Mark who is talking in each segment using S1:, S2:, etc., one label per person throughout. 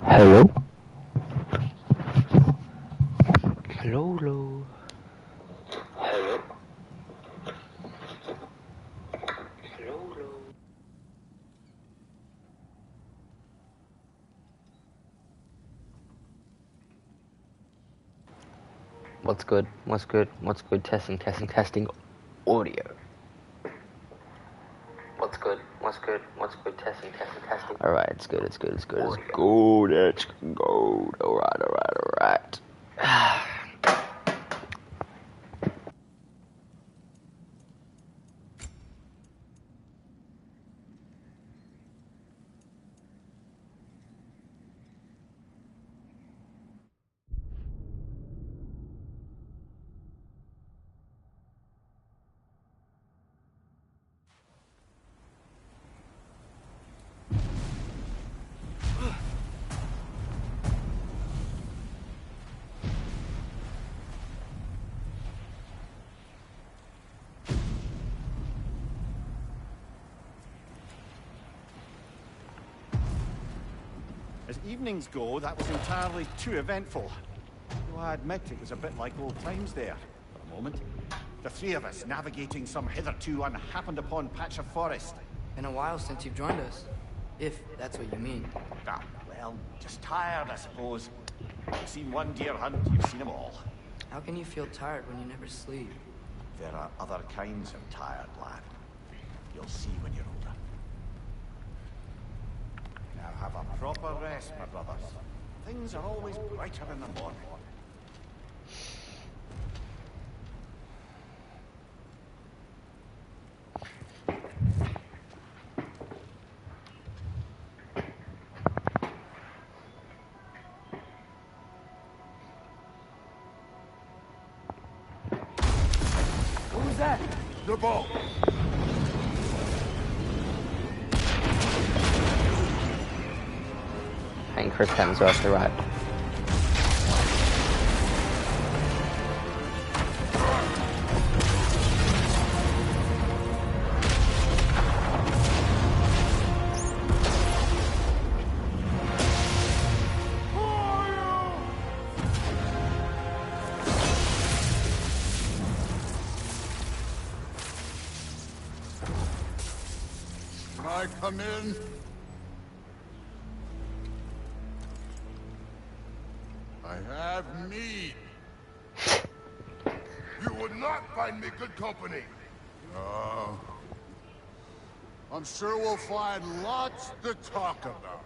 S1: Hello? Hello, hello. Hello? Hello, hello. What's good? What's good? What's good? Testing, testing, testing. Audio. What's good? What's good? What's good? Testing, testing, testing. Alright, it's good, it's good, it's good, it's good, it's good. Alright, alright, alright.
S2: As evenings go, that was entirely too eventful. Though I admit it was a bit like old times there, for a moment. The three of us navigating some hitherto unhappened upon patch of forest.
S3: Been a while since you've joined us, if that's what you mean.
S2: Ah, well, just tired, I suppose. You've seen one deer hunt, you've seen them all.
S3: How can you feel tired when you never sleep?
S2: There are other kinds of tired, lad. You'll see when you're older. Now have a proper rest, my brothers. Things are always brighter in the morning.
S3: What was that?
S2: The ball!
S1: And Chris Hemsworth arrived.
S4: Can I come in? I have need.
S5: You would not find me good company.
S4: I'm sure we'll find lots to talk about.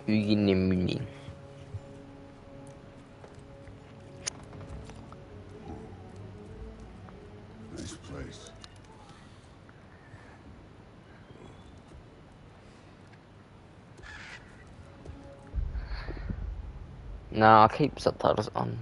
S1: Mini.
S4: Nice place.
S1: No, I'll keep subtitles on.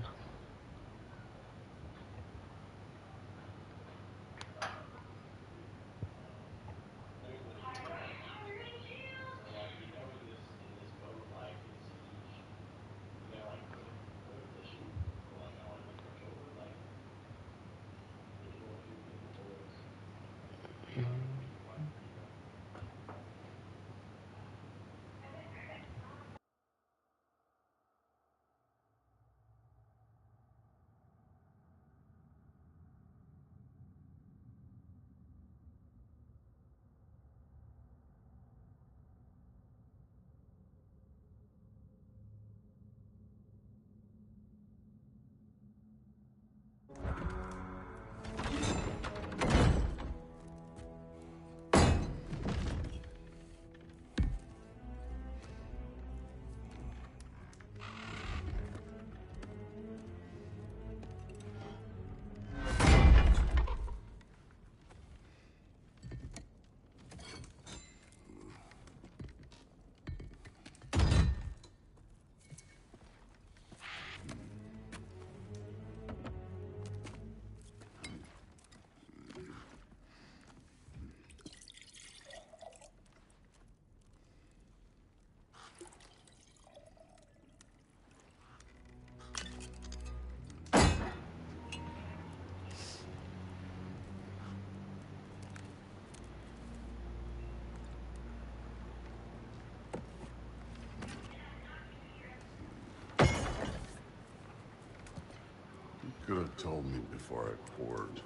S4: could have told me before I poured.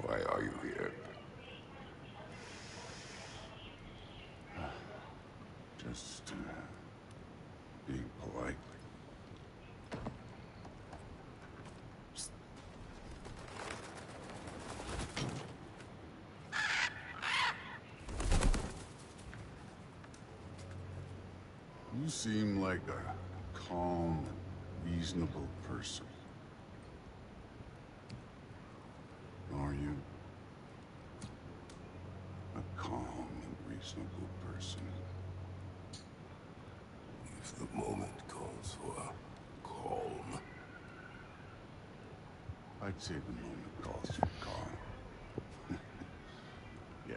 S4: Why are you here? Just being polite. You seem like a calm and reasonable person. Are you? A calm and reasonable person.
S5: If the moment calls for calm.
S4: I'd say the moment calls for calm. Yeah.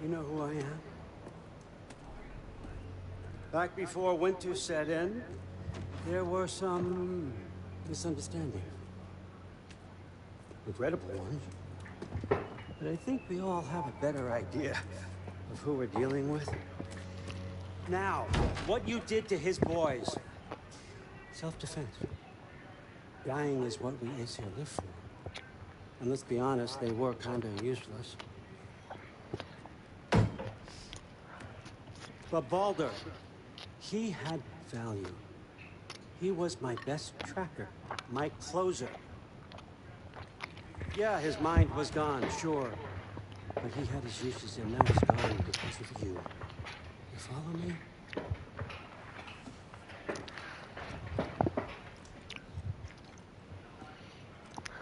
S6: You know who I am? Back before winter set in, there were some misunderstandings. Regrettable ones. But I think we all have a better idea of who we're dealing with. Now, what you did to his boys. Self-defense. Dying is what we Aesir live for. And let's be honest, they were kinda useless. But Baldur, he had value. He was my best tracker, my closer. Yeah, his mind was gone, sure. But he had his uses, and now it's gone because of you. You follow me?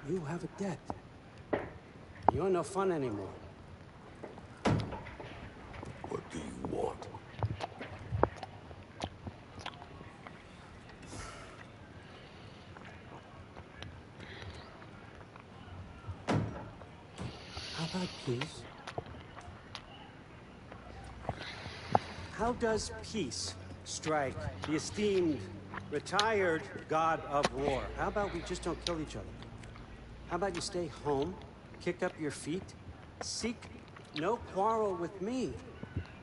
S6: You have a debt. You're no fun anymore.
S5: What do you want?
S6: How about peace? How does peace strike the esteemed, retired god of war? How about we just don't kill each other? How about you stay home, kick up your feet, seek no quarrel with me,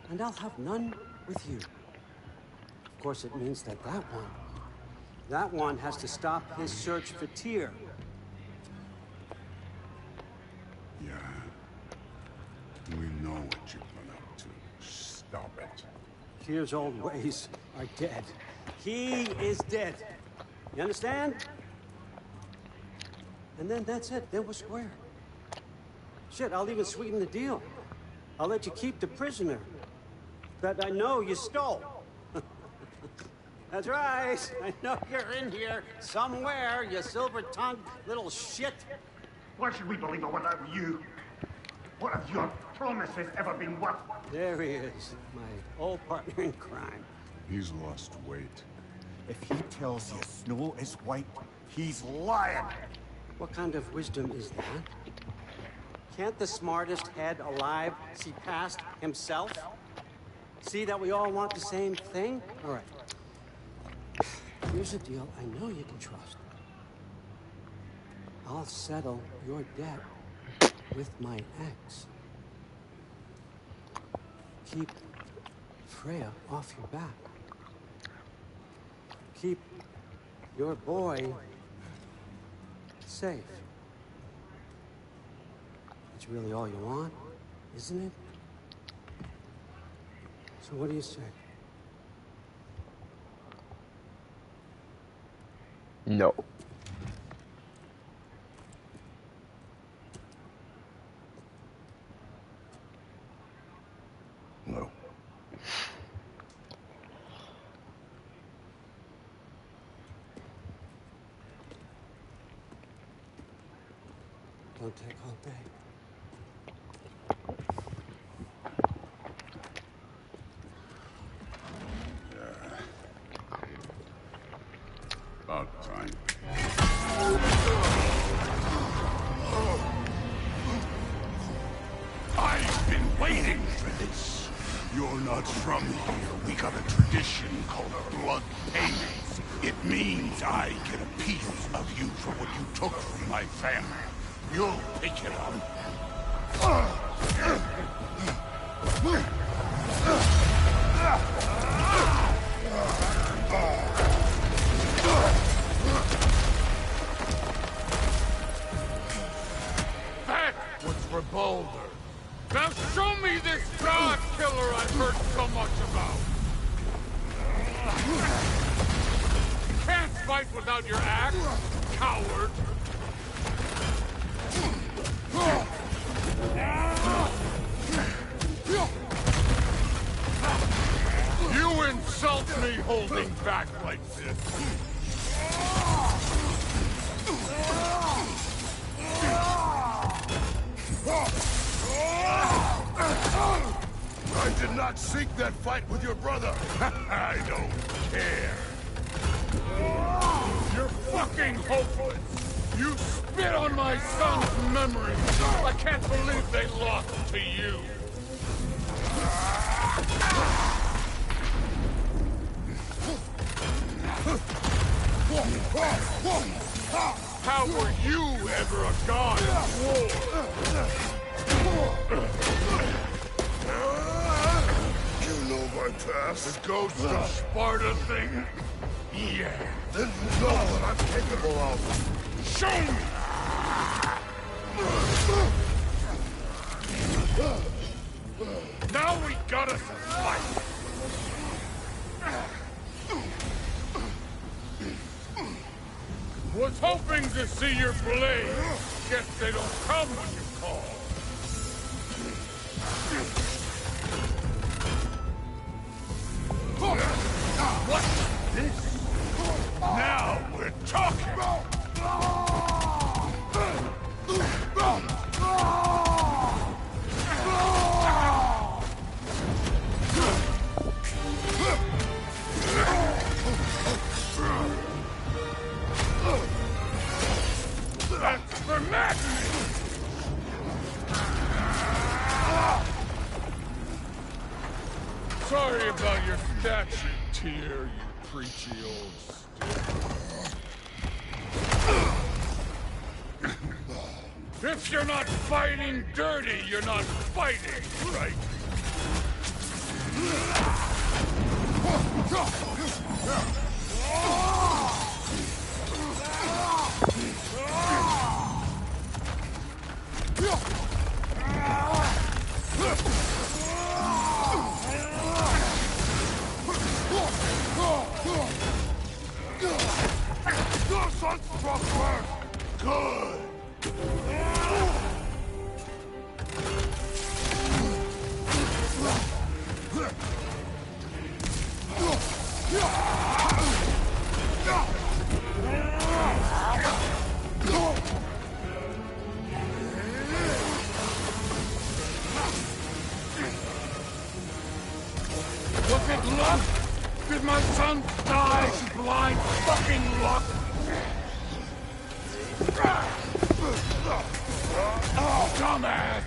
S6: and I'll have none with you. Of course, it means that that one has to stop his search for Tyr.
S4: Yeah. We know what you've been up to. Stop it.
S6: Tyr's old ways are dead. He is dead. You understand? And then that's it. Then we're square. Shit, I'll even sweeten the deal. I'll let you keep the prisoner that I know you stole. That's right. I know you're in here somewhere, you silver-tongued little shit.
S2: Why should we believe a word out of you? What have your promises ever been worth?
S6: There he is, my old partner in crime.
S4: He's lost weight.
S2: If he tells you snow is white, he's lying.
S6: What kind of wisdom is that? Can't the smartest head alive see past himself? See that we all want the same thing? All right. Here's a deal I know you can trust. I'll settle your debt with my ex. Keep Freya off your back. Keep your boy safe. It's really all you want, isn't it? So what do you say?
S1: No.
S5: No.
S6: Don't take all day.
S4: You're not from here. We got a tradition called blood payments. It means I get a piece of you for what you took from my family. You'll pick it up.
S7: That was for Boulder. Now show me this god killer I've heard so much about. You can't fight without your axe, coward. You insult me holding back like this.
S4: I did not seek that fight with your brother. I don't care.
S7: You're fucking hopeless. You spit on my son's memory. I can't believe they lost to you. How were you ever a god of war?
S4: You know my past.
S7: The ghost of Sparta thing?
S4: Yeah. Then you know what I'm capable of.
S7: Show me! Now we got us a fight! Was hoping to see your blade. Guess they don't come when you call. What's this? Now we're talking! That's for madness! Sorry about your statue, Tyr, you preachy old stick. If you're not fighting dirty, you're not fighting, right?
S4: Good.
S7: Was it luck? Did my son die blind fucking luck? Dumbass!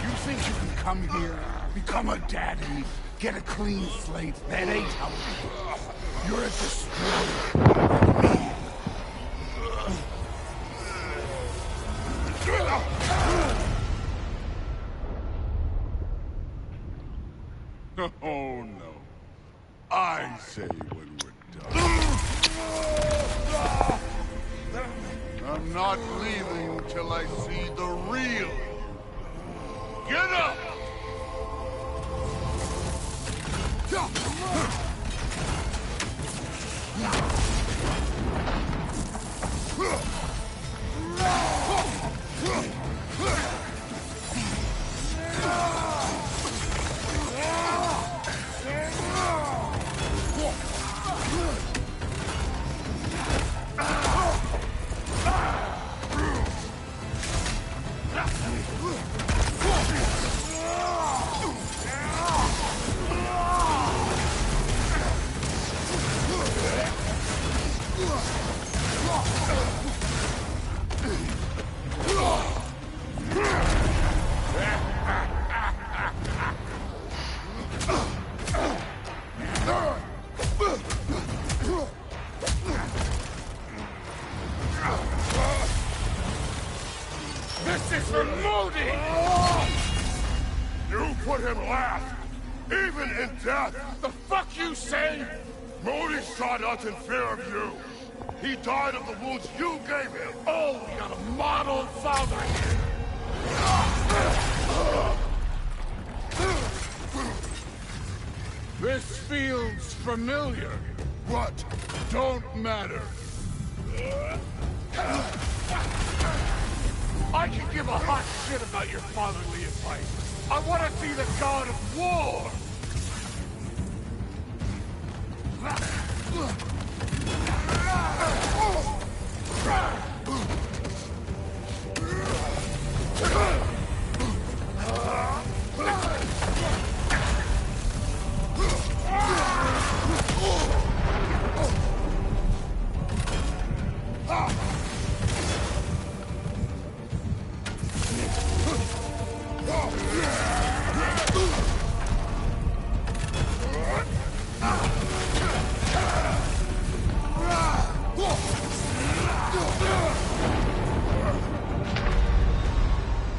S4: You think you can come here, become a daddy, get a clean slate? That ain't how it works. You're a destroyer. Oh no. I say when we're done. I'm not leaving till I see the real. Get up! last, even in death.
S7: The fuck you say?
S4: Modi shot us in fear of you. He died of the wounds you gave him.
S7: Oh, we got a model father here. This feels familiar.
S4: What?
S7: Don't matter. I can give a hot shit about your fatherly advice. I want to see the god of war.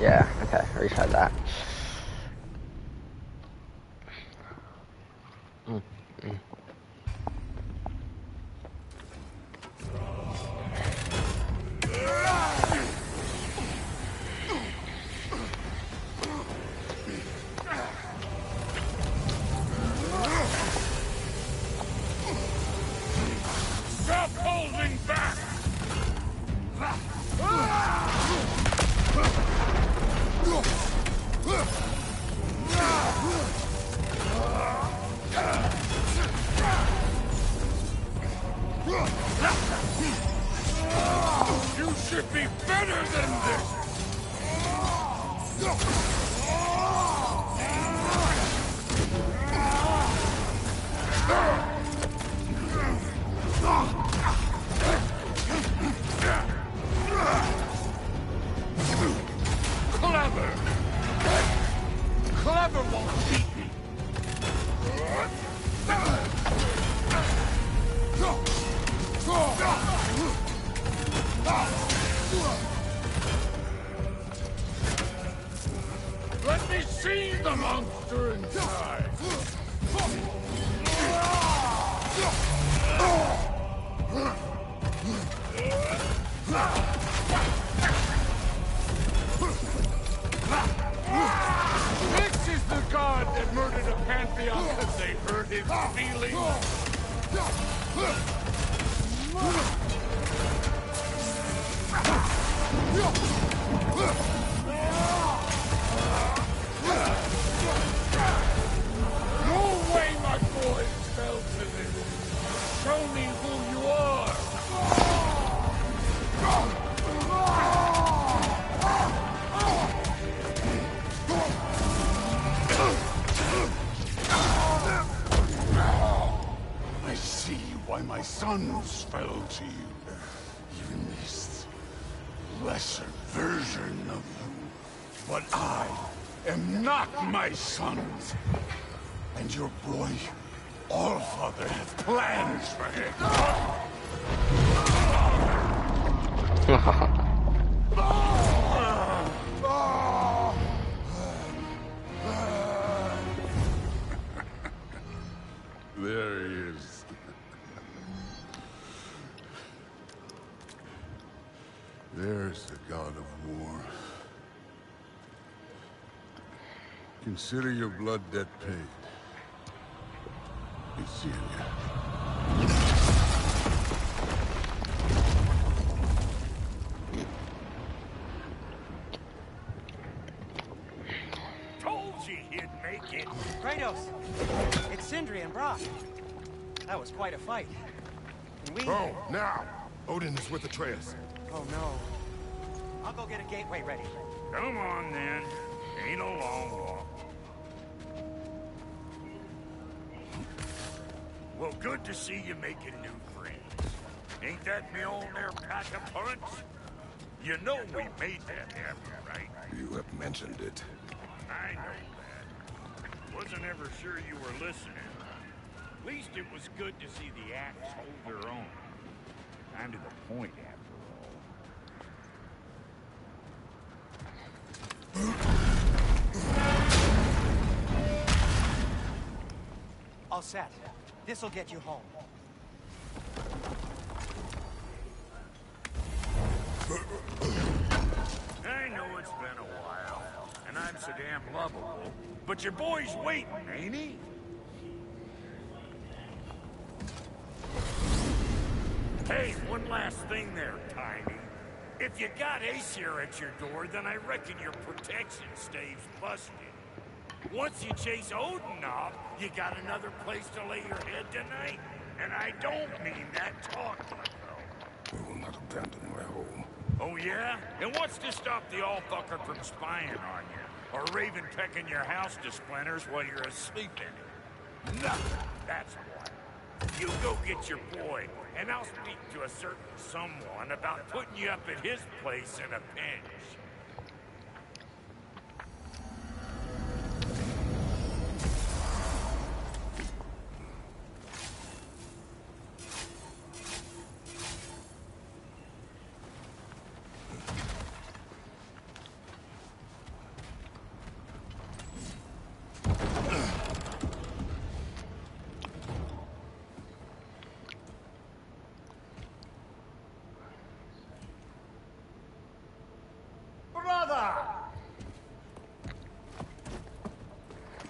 S1: Yeah, okay, I already tried that.
S7: Stop holding back. You should be better than this. Clever. Clever won't beat me. Let me see the monster inside. This is the god that murdered a pantheon because they hurt his feelings. No way my boys fell to this. Show me who you are.
S4: I see why my sons fell to you. Even this lesser version of you. But I am not my sons. And your boy, Allfather, has plans for him. There he is. There's the god of war. Consider your blood debt paid. It's seeing you.
S2: Told you he'd make it.
S6: Kratos, it's Sindri and Brock. That was quite a fight. And we...
S5: Oh, now! Odin is with Atreus.
S6: Oh, no. I'll go get a gateway ready.
S2: Come on, then. Ain't a long walk. Well, good to see you making new friends. Ain't that me on there pack of punch? You know we made that happen, right?
S5: You have mentioned it.
S2: I know that. Wasn't ever sure you were listening. At least it was good to see the acts hold their own. Kind of the point, after all.
S6: All set. This'll get you home.
S7: I know it's been a while, and I'm so damn lovable, but your boy's waiting, ain't he? Hey, one last thing there, Tiny. If you got Aesir at your door, then I reckon your protection stays busted. Once you chase Odin off, you got another place to lay your head tonight? And I don't mean that talking, though.
S5: We will not abandon my home.
S7: Oh, yeah? And what's to stop the all-fucker from spying on you? Or Raven pecking your house to splinters while you're asleep in it? Nothing, that's what. You go get your boy, and I'll speak to a certain someone about putting you up at his place in a pinch.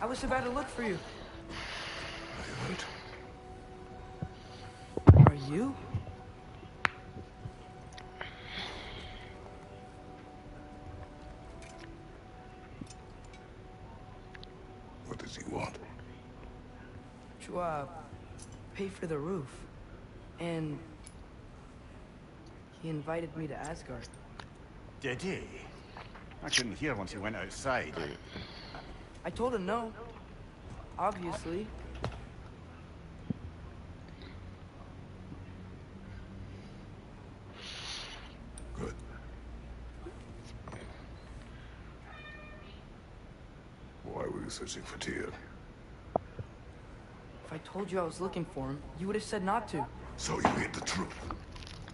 S3: I was about to look for you. Are you?
S5: What does he want?
S3: To, pay for the roof. And he invited me to Asgard.
S2: Did he? I couldn't hear once he went outside.
S3: I told him no. Obviously.
S5: Good. Why were you searching for Tyr?
S3: If I told you I was looking for him, you would have said not to.
S5: So you hid the truth.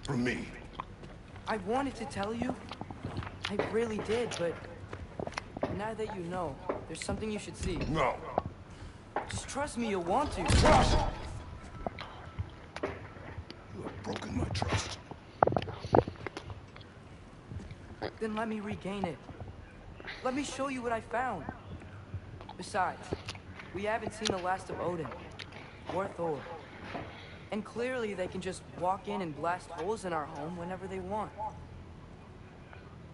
S5: From me.
S3: I wanted to tell you. I really did, but now that you know, there's something you should see.
S5: No.
S3: Just trust me, you'll want to.
S5: Trust! You have broken my trust.
S3: Then let me regain it. Let me show you what I found. Besides, we haven't seen the last of Odin. Or Thor. And clearly they can just walk in and blast holes in our home whenever they want.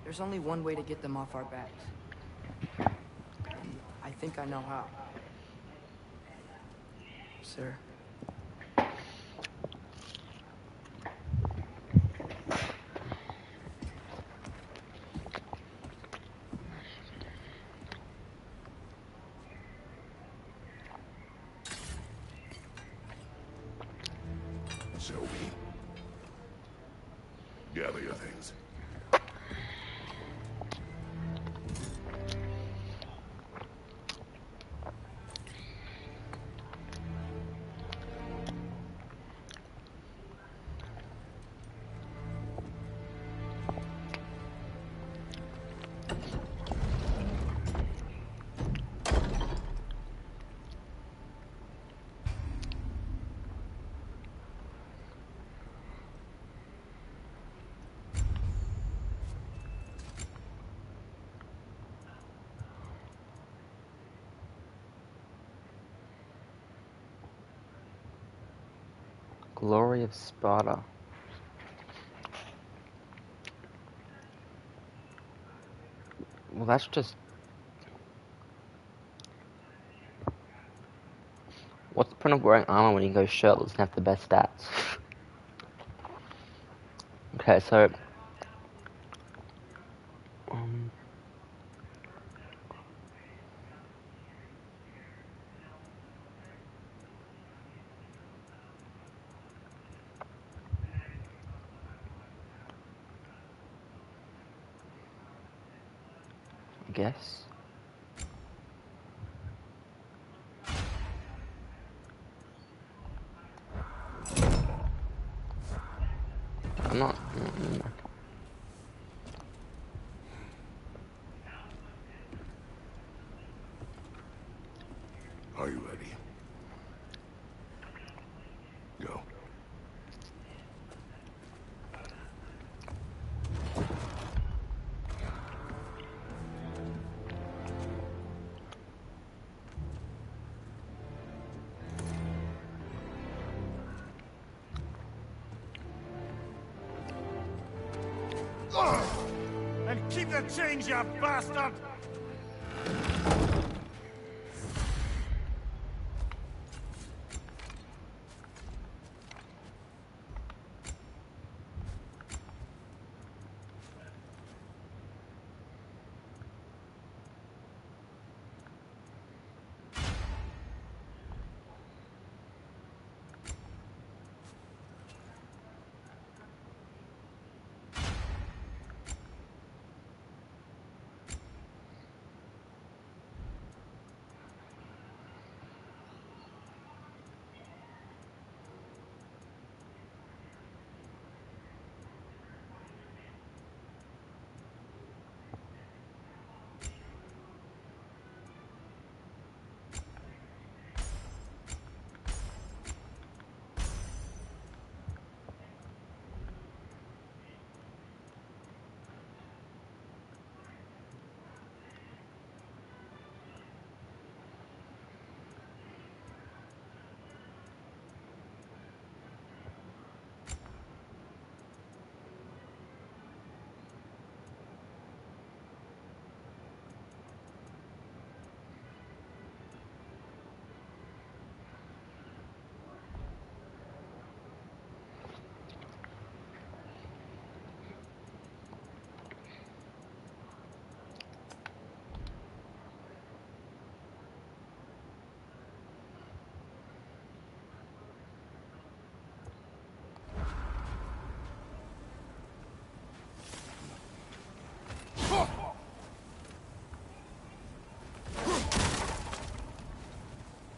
S3: There's only one way to get them off our backs. And I think I know how. Sir.
S5: Shall we? Gather your things.
S1: Glory of Sparta. Well, that's just... What's the point of wearing armor when you go shirtless and have the best stats? Okay, so... I guess. I'm not.
S5: Are you ready? Go.
S2: And keep the change, you bastard!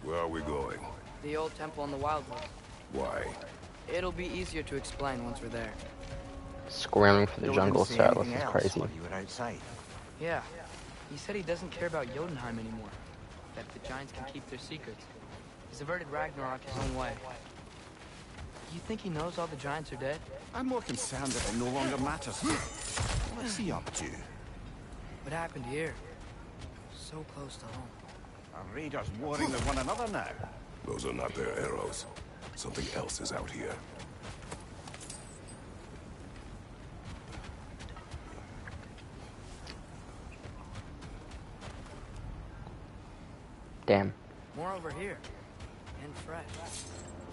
S5: Where are we going?
S3: The old temple in the Wildwood.
S5: Why?
S3: It'll be easier to explain once we're there.
S1: Scrambling for the jungle style. This is crazy.
S2: You were outside.
S3: Yeah. He said he doesn't care about Jotunheim anymore. That the giants can keep their secrets. He's averted Ragnarok his own way. You think he knows all the giants are dead?
S2: I'm more concerned that it no longer matters. What's he up to?
S3: What happened here? So close to home.
S2: Are raiders warring with one another now?
S5: Those are not their arrows. Something else is out here.
S1: Damn.
S3: More over here. And fresh.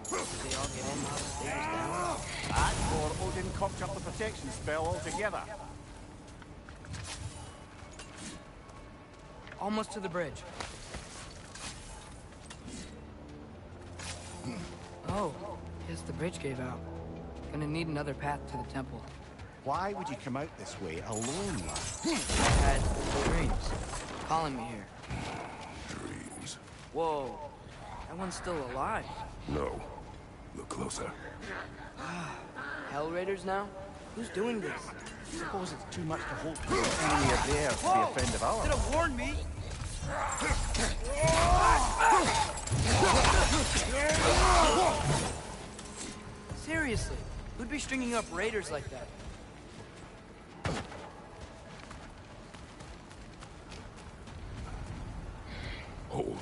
S3: Did they all get in while the stage was down?
S2: That, or Odin cocked up the protection spell altogether.
S3: Almost to the bridge. Oh, guess the bridge gave out. Gonna need another path to the temple.
S2: Why would you come out this way alone, lad?
S3: I had dreams calling me here.
S5: Dreams.
S3: Whoa, that one's still alive.
S5: No. Look closer.
S3: Hell Raiders now? Who's doing this?
S2: Suppose it's too much to hope for an enemy of theirs to be a friend of ours.
S3: Could have warned me. Seriously, who'd be stringing up raiders like that?
S5: Hold.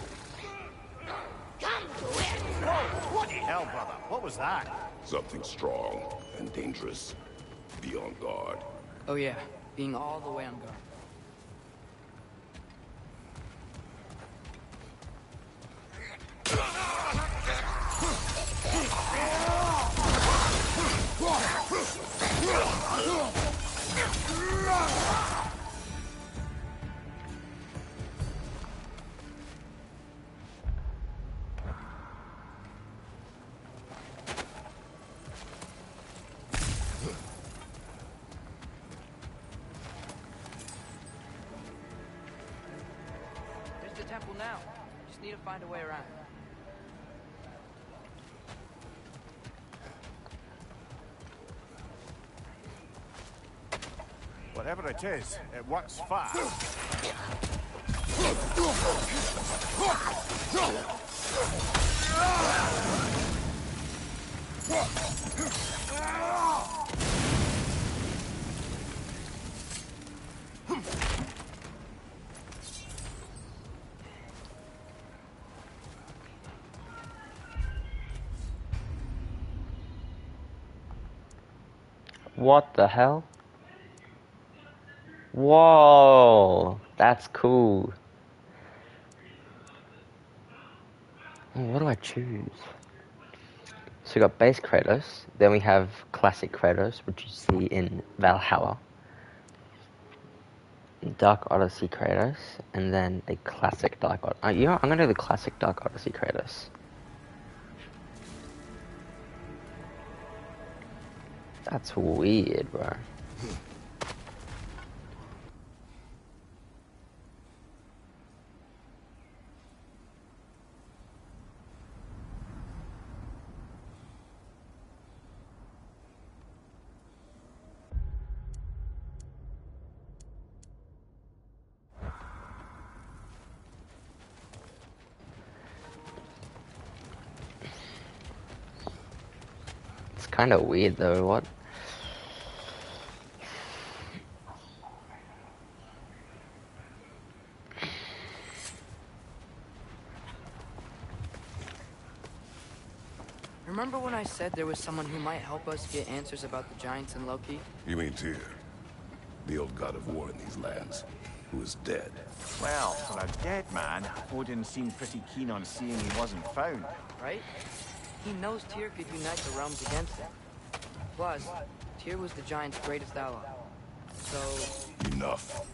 S2: Bloody hell, brother. What was that?
S5: Something strong and dangerous. Be on guard.
S3: Oh yeah, being all the way on guard. There's the temple now. Just need to find a way around.
S2: Whatever it is, it works fast.
S1: What the hell? Whoa, that's cool. Oh, what do I choose? So we got base Kratos, then we have classic Kratos, which you see in Valhalla. Dark Odyssey Kratos, and then a classic Dark Odyssey. You know what? I'm gonna do the classic Dark Odyssey Kratos. That's weird, bro. It's kind of weird though, what?
S3: Remember when I said there was someone who might help us get answers about the giants and Loki?
S5: You mean Tyr, the old god of war in these lands, who is dead?
S2: Well, for a dead man, Odin seemed pretty keen on seeing he wasn't found.
S3: Right? He knows Tyr could unite the realms against him. Plus, Tyr was the giant's greatest ally. So...
S5: Enough.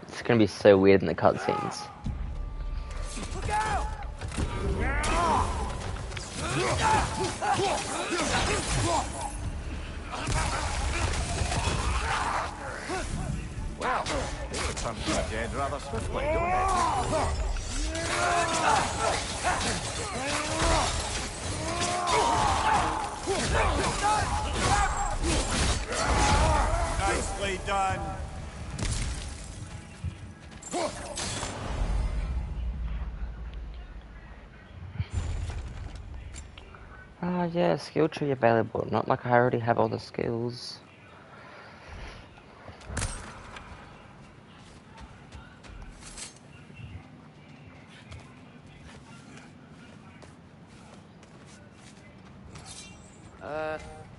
S1: It's gonna be so weird in the cutscenes.
S3: Look out!
S2: Well, they return from the dead rather swiftly, don't they? Nicely done.
S1: Ah, yeah, skill tree available. Not like I already have all the skills.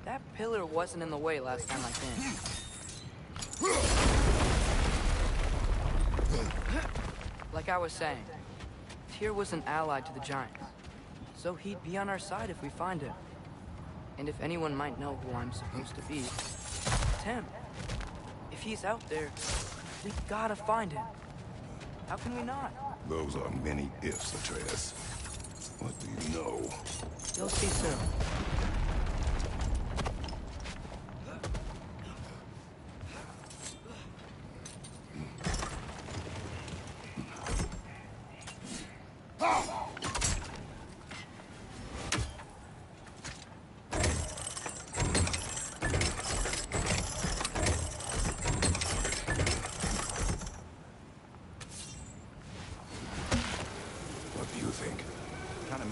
S3: That pillar wasn't in the way last time I came. Like I was saying, Tyr was an ally to the giants. So he'd be on our side if we find him. And if anyone might know who I'm supposed to be, it's him. If he's out there, we gotta find him. How can we not?
S5: Those are many ifs, Atreus. What do you know?
S3: You'll see soon.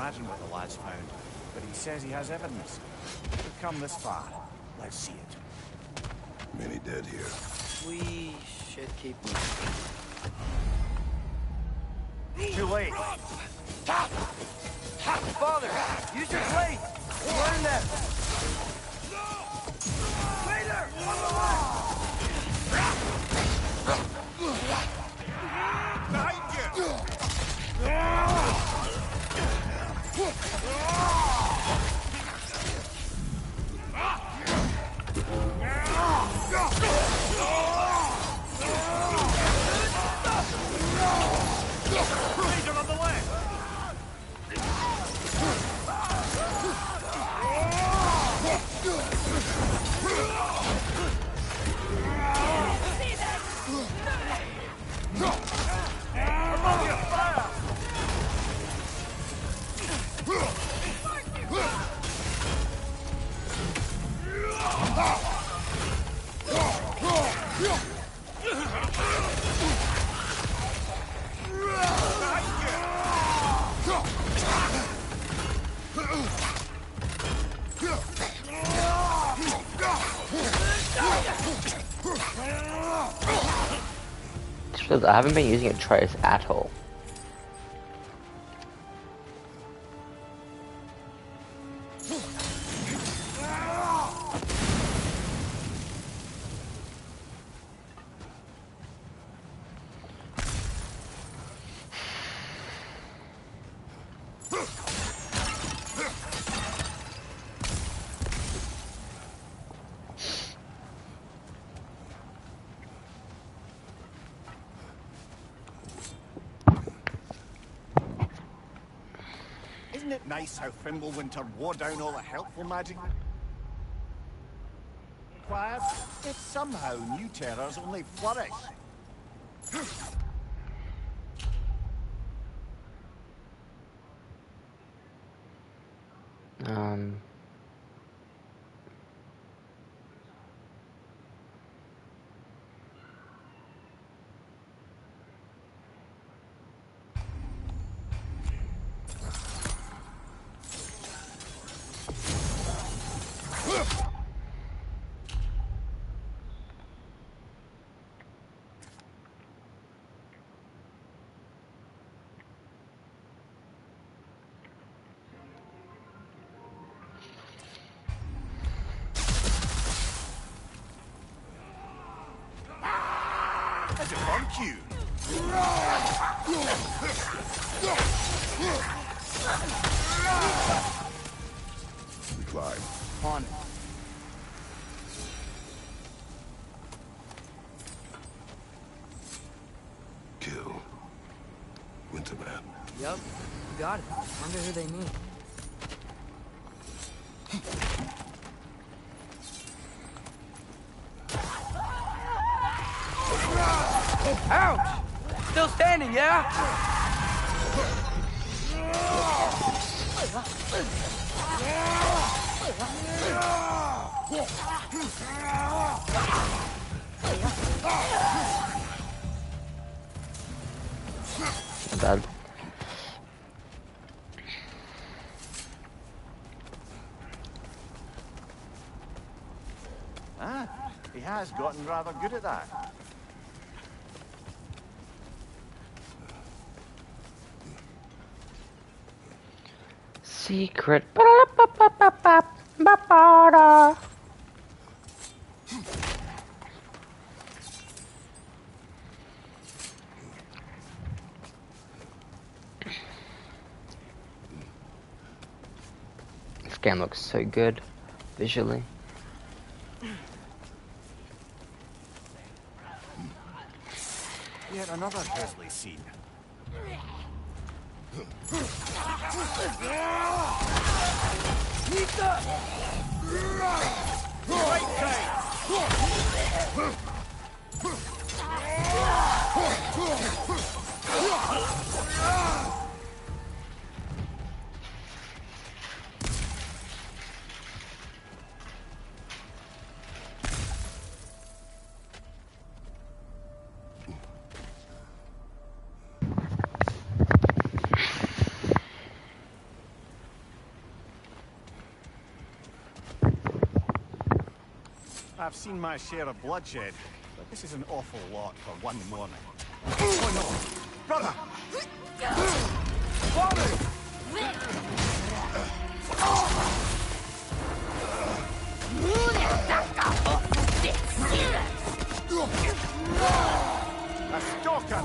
S2: What the lad's found, but he says he has evidence. We've come this far. Let's see it.
S5: Many dead here.
S3: We should keep moving.
S2: Too late.
S3: Father, use your blade. Learn them. Later, on the left.
S2: Behind you.
S1: Because I haven't been using a trace at all.
S2: Isn't it nice how Fimbulwinter wore down all the helpful magic required? If somehow new terrors only flourish. As if on cue.
S5: We climb.
S3: On it.
S5: Kill. Winterman.
S3: Yup, you got it. Wonder who they mean. Ouch! Still standing, yeah?
S1: Not bad.
S2: Ah, he has gotten rather good at that.
S1: Secret. This game looks so good visually.
S2: Yet another grisly scene. Right time. I've seen my share of bloodshed, but this is an awful lot for one morning. Oh no! Brother! A stalker!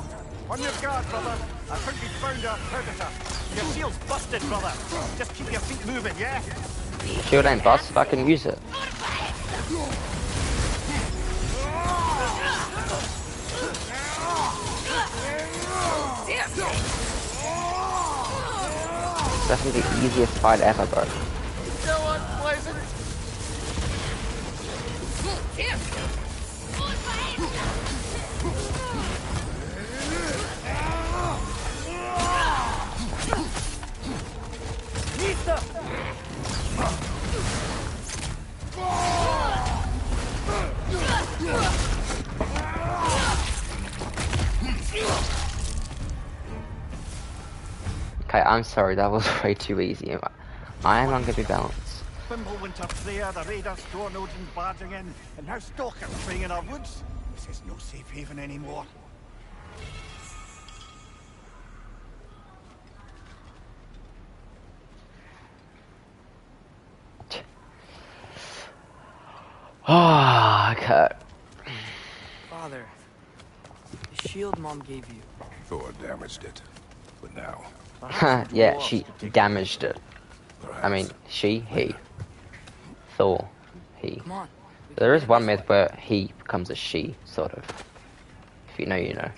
S2: On your guard, brother! I think we found our predator. Your shield's busted, brother. Just keep your feet moving, yeah?
S1: Shield ain't busted, I can use it. It's definitely the easiest fight ever, bro.
S2: So unpleasant!
S1: Okay, I'm sorry, that was way too easy. I am not gonna be balanced.
S2: Fimbulwinter Freya, the raiders, Storm Odin barging in, and now stalkers preying in our woods. This is no safe haven anymore.
S1: Oh, okay.
S3: Father, the shield Mom gave you.
S5: Thor damaged it. But now,
S1: Yeah, she damaged it. I mean, he. Thor, he.
S3: Come on.
S1: There is one myth where he becomes a she, sort of. If you know, you know.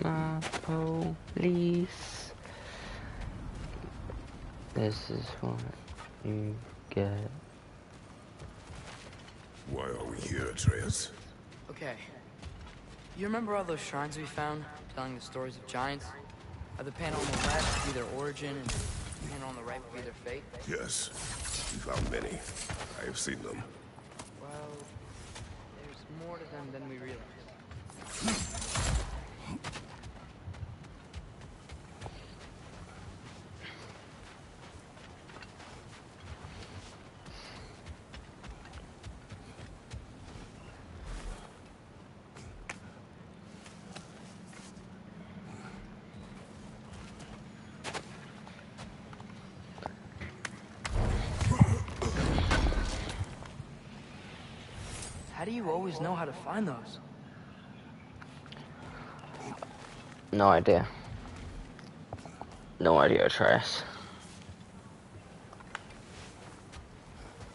S1: My police. This is what you get.
S5: why are we here, Atreus?
S3: Okay. You remember all those shrines we found, telling the stories of giants? How the panel on the left would be their origin, and the panel on the right would be their fate?
S5: Yes, we found many. I have seen them.
S3: Well, there's more to them than we realize. How do you always know how to find those?
S1: No idea. No idea, Atreus.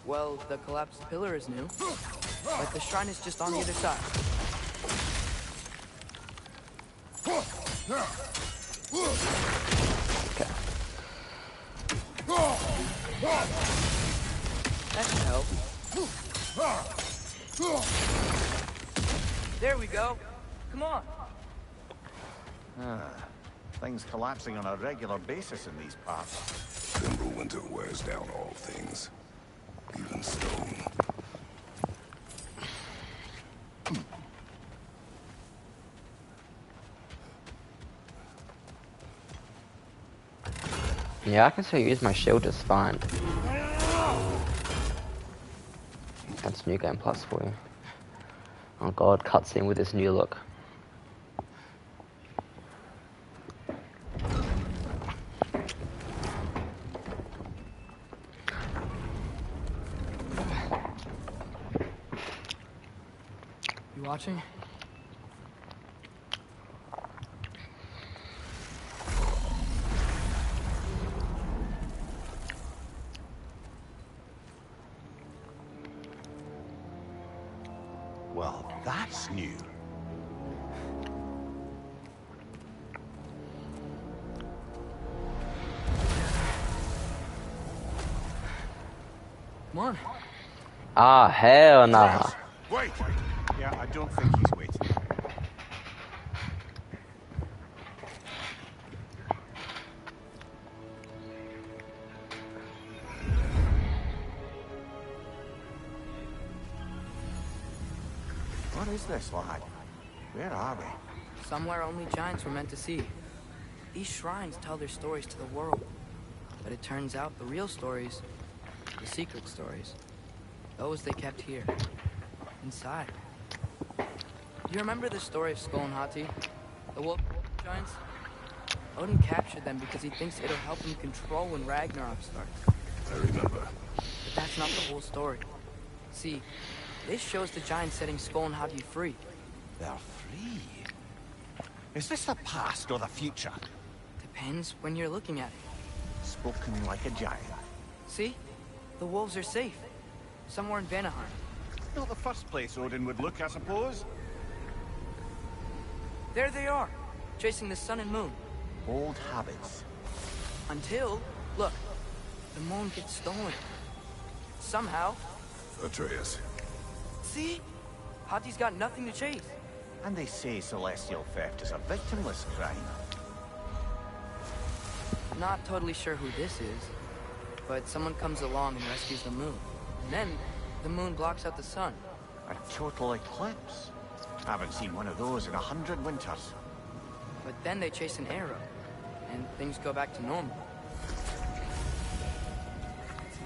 S3: Well, the collapsed pillar is new, but the shrine is just on the other side.
S1: Okay.
S3: That should help. There we go. Come on.
S2: Things collapsing on a regular basis in these parts.
S5: Fimbulwinter wears down all things, even stone.
S1: Yeah, I can still use my shield just fine. That's New Game Plus for you. Oh god, cutscene with this new look.
S3: You watching?
S2: Well, that's new.
S3: Come on.
S1: Ah, hell nah.
S2: Wait! Yeah, I don't think he's waiting. What is this, lad? Where are we?
S3: Somewhere only giants were meant to see. These shrines tell their stories to the world. But it turns out the real stories, the secret stories, those they kept here, inside. You remember the story of Skull and Hati? The wolf giants? Odin captured them because he thinks it'll help him control when Ragnarök starts.
S5: I remember.
S3: But that's not the whole story. See, this shows the giants setting Skull and Hati free.
S2: They're free. Is this the past or the future?
S3: Depends when you're looking at it.
S2: Spoken like a giant.
S3: See? The wolves are safe. Somewhere in Vanaheim.
S2: Not the first place Odin would look, I suppose.
S3: There they are, chasing the sun and moon.
S2: Old habits.
S3: Until, look, the moon gets stolen. Somehow.
S5: Atreus.
S3: See? Hati's got nothing to chase.
S2: And they say celestial theft is a victimless crime.
S3: Not totally sure who this is, but someone comes along and rescues the moon. And then, the moon blocks out the sun.
S2: A total eclipse. Haven't seen one of those in 100 winters.
S3: But then they chase an arrow, and things go back to normal.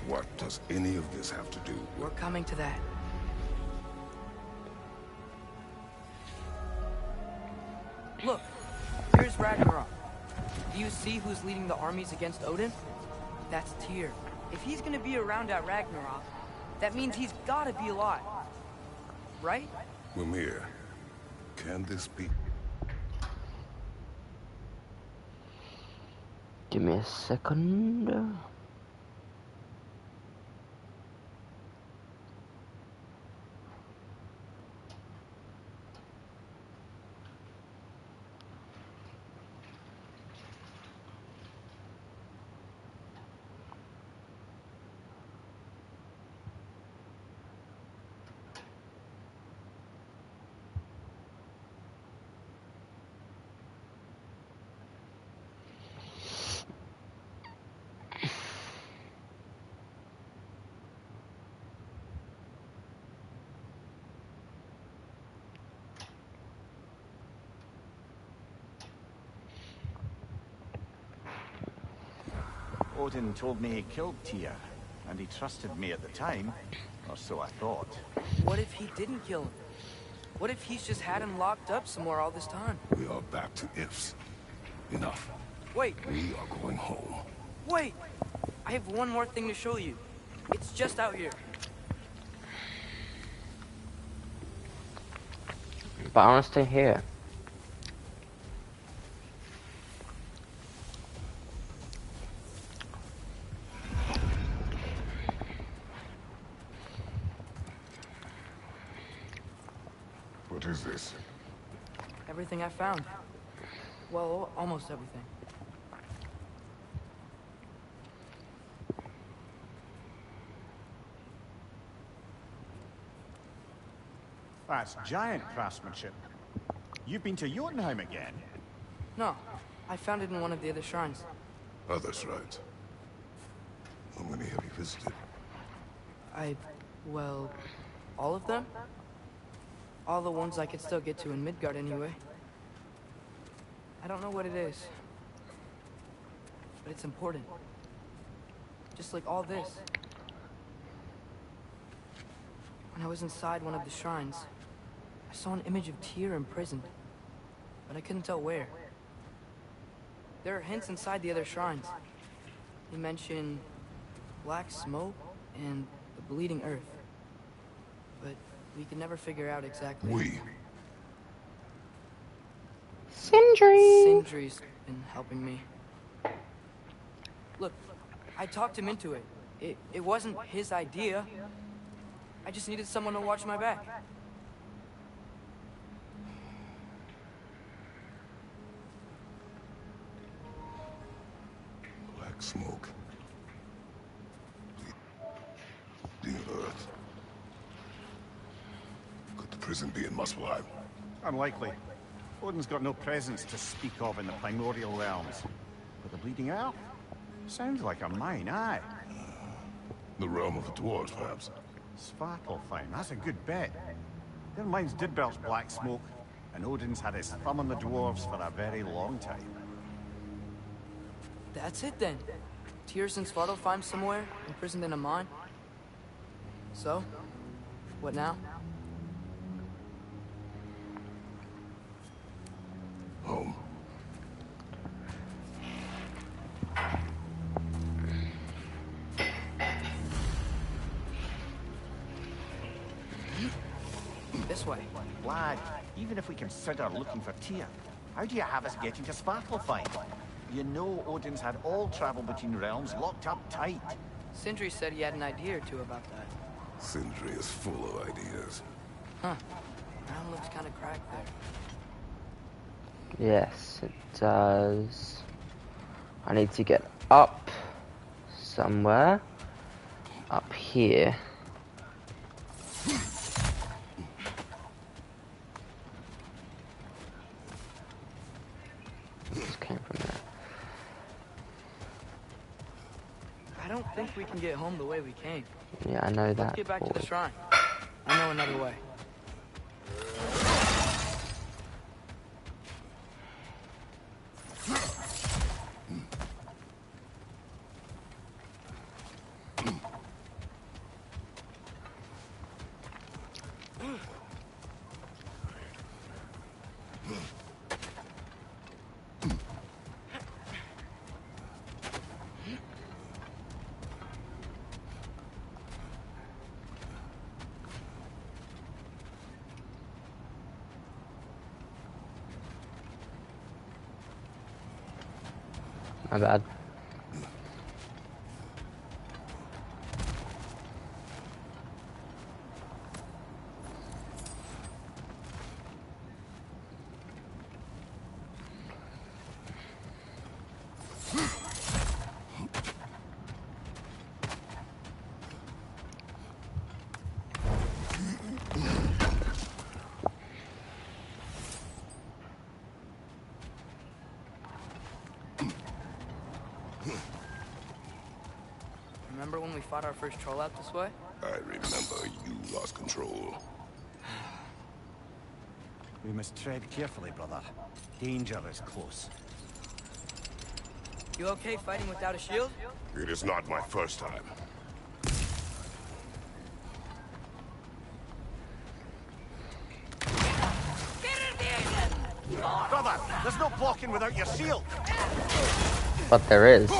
S5: What does any of this have to do with...
S3: We're coming to that. Look, here's Ragnarök. Do you see who's leading the armies against Odin? That's Tyr. If he's gonna be around at Ragnarök, that means he's gotta be alive. Right?
S5: Mimir, can this be...
S1: Give me a second.
S2: Odin told me he killed Tyr, and he trusted me at the time, or so I thought.
S3: What if he didn't kill him? What if he's just had him locked up somewhere all this time?
S5: We are back to ifs. Enough.
S3: Wait,
S5: We are going home.
S3: wait! I have one more thing to show you. It's just out here.
S1: But I want to stay here.
S5: What is this?
S3: Everything I found. Well, almost everything.
S2: That's giant craftsmanship. You've been to Jotunheim again?
S3: No, I found it in one of the other shrines.
S5: Others, right? How many have you visited?
S3: Well, all of them? All the ones I could still get to in Midgard anyway. I don't know what it is, but it's important. Just like all this. When I was inside one of the shrines, I saw an image of Tyr imprisoned, but I couldn't tell where. There are hints inside the other shrines. They mention black smoke and the bleeding earth, but we could never figure out exactly.
S5: We.
S3: Sindri's been helping me. Look, I talked him into it. It wasn't his idea. I just needed someone to watch my back.
S5: Black smoke. Bleeding earth. Could the prison be in Muspelheim?
S2: Unlikely. Odin's got no presence to speak of in the primordial realms. But the Bleeding Earth? Sounds like a mine, aye.
S5: The realm of the dwarves, perhaps.
S2: Svartalfheim, that's a good bet. Their mines did belch black smoke, and Odin's had his thumb on the dwarves for a very long time.
S3: That's it then. Tyr's in Svartalfheim somewhere, imprisoned in a mine. So, what now?
S5: Home.
S3: This way.
S2: Lad, even if we consider looking for Tyr, how do you have us getting to Svartalfheim? You know Odin's had all travel between realms locked up tight.
S3: Sindri said he had an idea or two about that.
S5: Sindri is full of ideas.
S3: Huh. Ground looks kind of cracked there.
S1: Yes, it does. I need to get up somewhere. Up here. This came from there.
S3: I don't think we can get home the way we came.
S1: Yeah, I know that.
S3: Let's get back to the
S1: forward.
S3: shrine. I know another way.
S1: My bad.
S3: Remember when we fought our first troll out this way?
S5: I remember you lost control.
S2: We must tread carefully, brother. Danger is close.
S3: You okay fighting without a shield?
S5: It is not my first time.
S2: Brother, there's no blocking without your shield.
S1: But there is.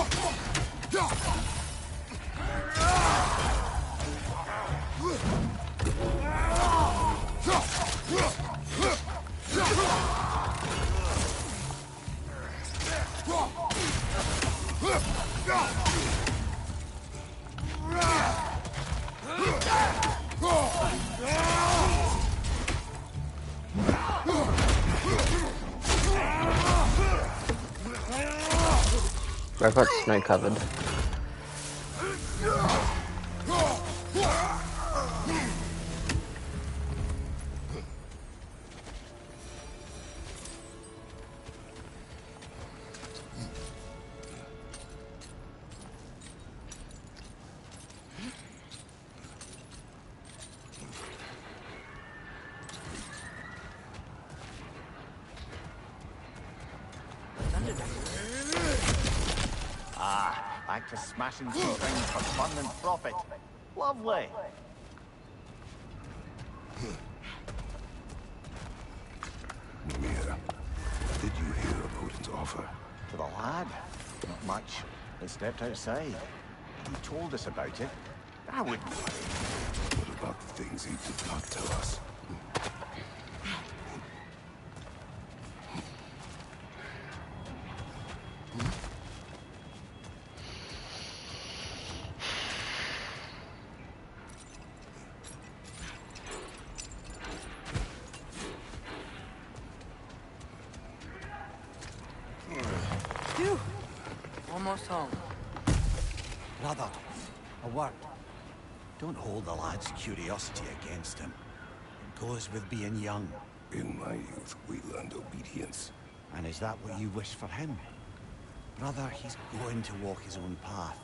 S1: I've got snow covered.
S2: Back to smashing some things for fun and profit. Lovely.
S5: Mia, did you hear of Odin's offer?
S2: To the lad? Not much. They stepped outside. He told us about it. I wouldn't worry.
S5: What about the things he did not tell us?
S3: Phew. Almost home.
S2: Brother, a word. Don't hold the lad's curiosity against him. It goes with being young.
S5: In my youth, we learned obedience.
S2: And is that what you wish for him? Brother, he's going to walk his own path.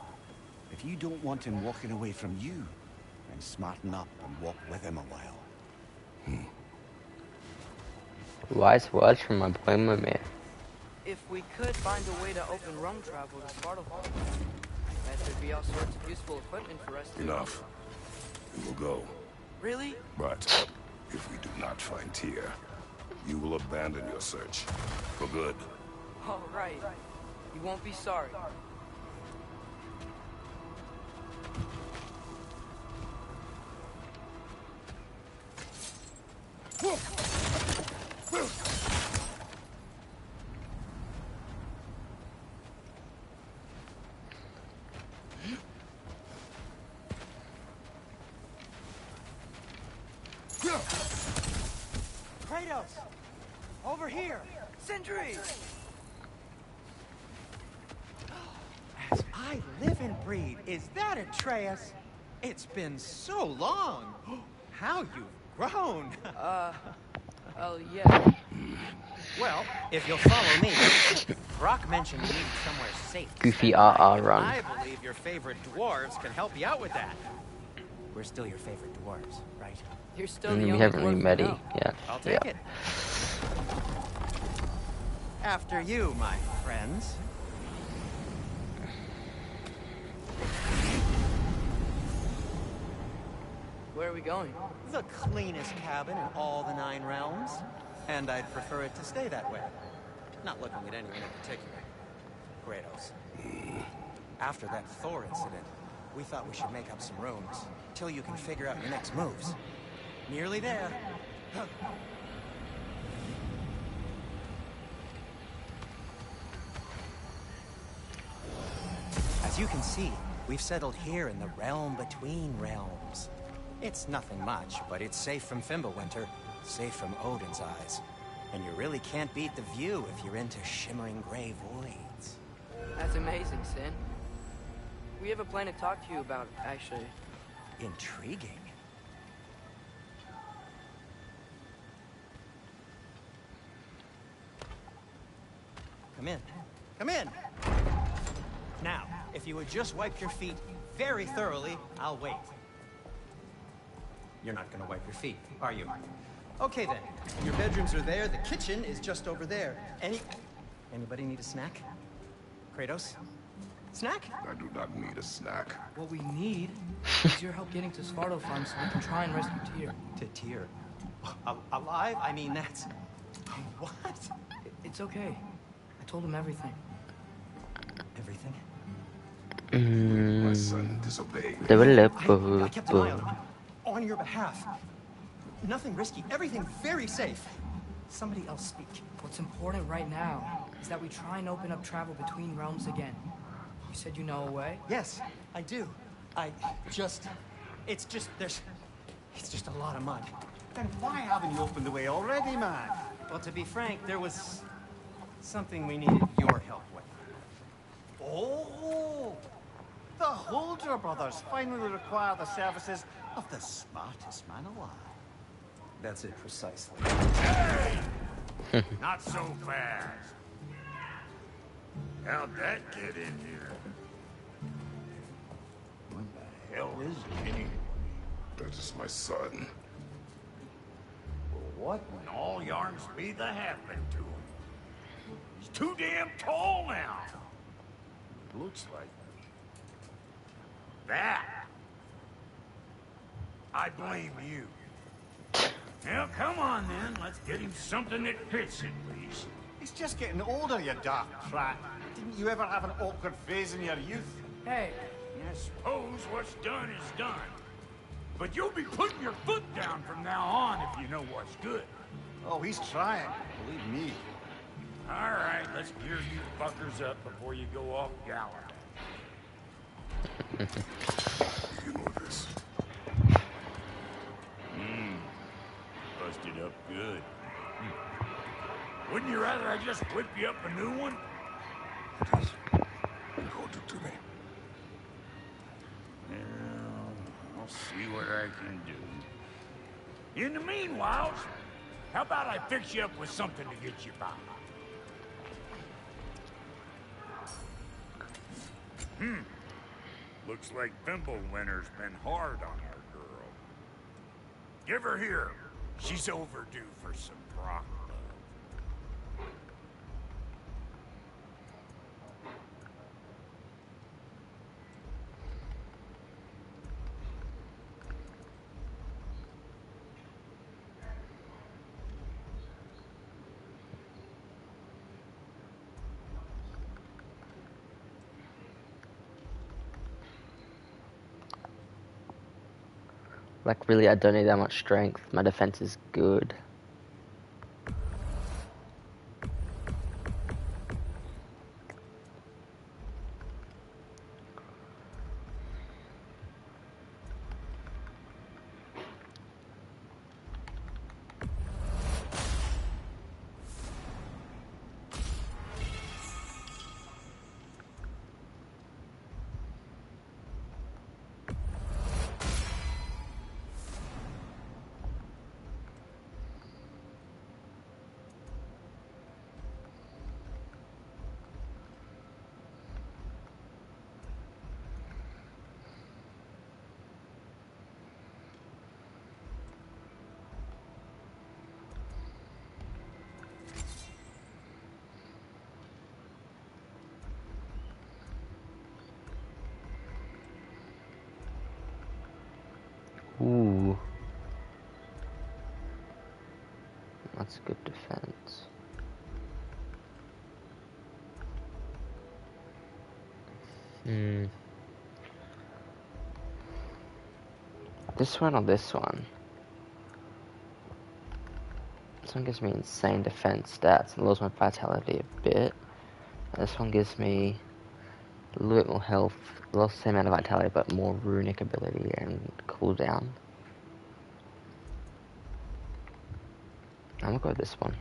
S2: If you don't want him walking away from you, then smarten up and walk with him a while.
S1: Wise words from my boy Mimir.
S3: If we could find a way to open rum travel to Svartalfheim, I bet there'd be all sorts of useful equipment for us to...
S5: Enough. We will go.
S3: Really?
S5: But if we do not find Tyr, you will abandon your search. For good.
S3: All right. You won't be sorry.
S6: Kratos! Over here!
S3: Sentry!
S8: As I live and breathe, is that Atreus? It's been so long. How you've grown.
S3: Oh, yeah.
S8: Well, if you'll follow me. Brock mentioned you needed somewhere safe.
S1: Goofy run.
S8: I believe your favorite dwarves can help you out with that. We're still your favorite dwarves, right?
S3: You're still the
S1: We
S3: only
S1: haven't really
S3: dwarf
S1: met
S3: we
S1: it
S3: know.
S1: yet.
S8: I'll take it. After you, my friends.
S3: Where are we going?
S8: The cleanest cabin in all the 9 realms. And I'd prefer it to stay that way. Not looking at anyone in particular. Kratos. After that Thor incident, we thought we should make up some rooms, till you can figure out your next moves. Nearly there. As you can see, we've settled here in the realm between realms. It's nothing much, but it's safe from Fimbulwinter, safe from Odin's eyes. And you really can't beat the view if you're into shimmering gray voids.
S3: That's amazing, Sin. We have a plan to talk to you about, actually.
S8: Intriguing. Come in. Come in! Now, if you would just wipe your feet very thoroughly, I'll wait. You're not gonna wipe your feet, are you? Okay then. Your bedrooms are there, the kitchen is just over there. Anybody need a snack? Kratos? Snack?
S5: I do not need a snack.
S3: What we need is your help getting to Svartalfheim so we can try and rescue Tyr.
S8: To Tyr? Alive? I mean, that's... What?
S3: It's okay. I told him everything.
S8: Everything?
S5: My son disobeyed.
S8: I kept an eye on him. On your behalf. Nothing risky. Everything very safe. Somebody else speak.
S3: What's important right now is that we try and open up travel between realms again. You said you know a way?
S8: Yes, I do. It's just a lot of mud.
S2: Then why haven't you opened the way already, man?
S8: Well, to be frank, there was something we needed your help with.
S2: Oh! The Holder brothers finally require the services of the smartest man alive.
S8: That's it precisely.
S7: Not so fast. How'd that get in here? What the hell is Kenny?
S5: That is my son.
S7: Well, what in all yarns be the happened to him? He's too damn tall now. Looks like that. I blame you. Now, come on then. Let's get him something that fits at least.
S2: He's just getting older, you dark prat. Didn't you ever have an awkward phase in your youth?
S3: Hey,
S7: I suppose what's done is done. But you'll be putting your foot down from now on if you know what's good.
S2: Oh, he's trying. Believe me.
S7: All right, let's gear you fuckers up before you go off gallop.
S5: You know this.
S7: Busted up good. Wouldn't you rather I just whip you up a new one?
S5: Hold it to me.
S7: Well, I'll see what I can do. In the meanwhile, how about I fix you up with something to get you by? Looks like Fimbulwinter's been hard on our girl. Give her here. She's overdue for some proper love.
S1: Like, really, I don't need that much strength. My defense is good. Ooh. That's good defense. This one or this one? This one gives me insane defense stats and lowers my vitality a bit. And this one gives me A little bit more health, lost the same amount of vitality, but more runic ability and cooldown. I'm gonna go with this one.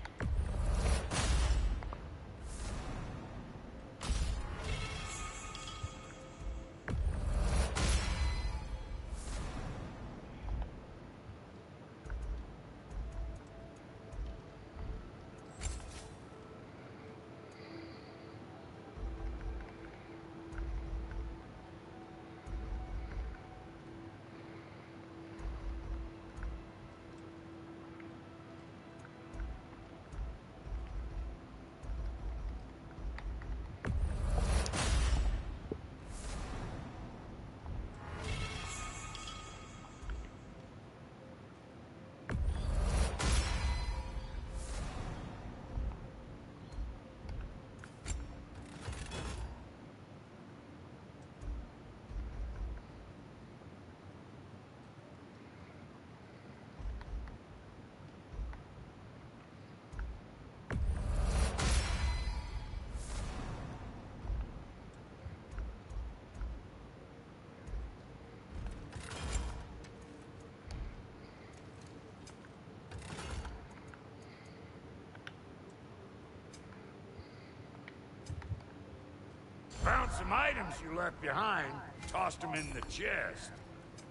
S7: Found some items you left behind, tossed them in the chest.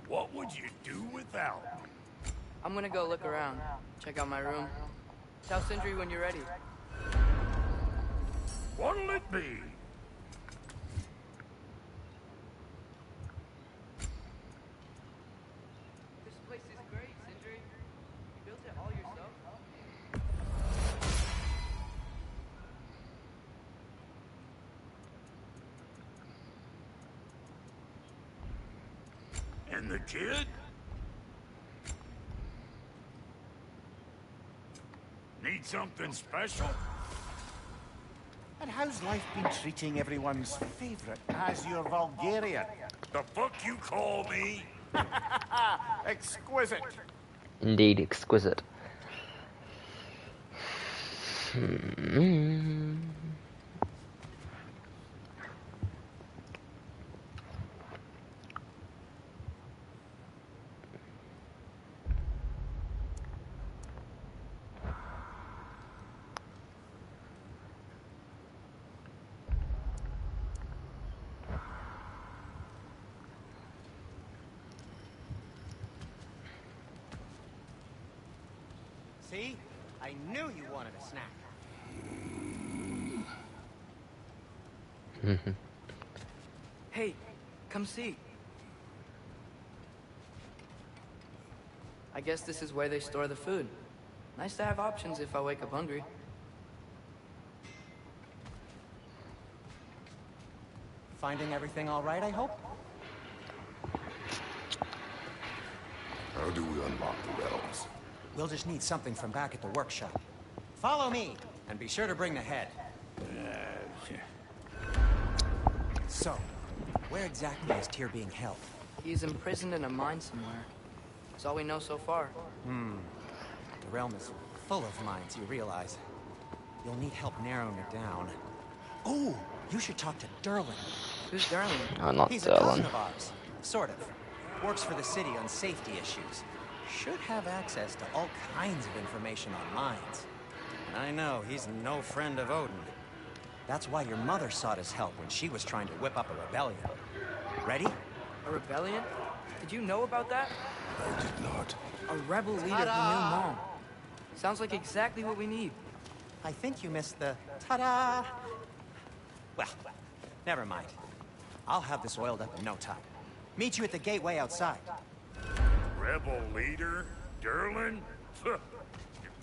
S7: What would you do without them?
S3: I'm gonna go look around, check out my room. Tell Sindri when you're ready.
S7: What'll it be?
S3: This place is great, Sindri. You built it all yourself?
S7: And the kid? Need something special?
S2: And how's life been treating everyone's favorite Azure Vulgarian?
S7: The fuck you call me?
S2: Exquisite.
S1: Indeed, exquisite. Hmm.
S8: See? I knew you wanted a snack.
S3: Hey, come see. I guess this is where they store the food. Nice to have options if I wake up hungry.
S8: Finding everything all right, I hope?
S5: How do we unlock the realms?
S8: We'll just need something from back at the workshop. Follow me, and be sure to bring the head. So, where exactly is Tyr being held?
S3: He's imprisoned in a mine somewhere. That's all we know so far.
S8: The realm is full of mines, you realize. You'll need help narrowing it down. Oh, you should talk to Derlin.
S3: Who's Darling?
S1: Oh, not
S8: He's a cousin
S1: Dylan.
S8: of ours. Sort of. Works for the city on safety issues. Should have access to all kinds of information on mines. And I know he's no friend of Odin. That's why your mother sought his help when she was trying to whip up a rebellion. Ready?
S3: A rebellion? Did you know about that?
S5: I did not.
S3: A rebel leader who knew Mom. Sounds like exactly what we need.
S8: I think you missed the ta-da. Well, never mind. I'll have this oiled up in no time. Meet you at the gateway outside.
S7: Rebel leader? Derlin? If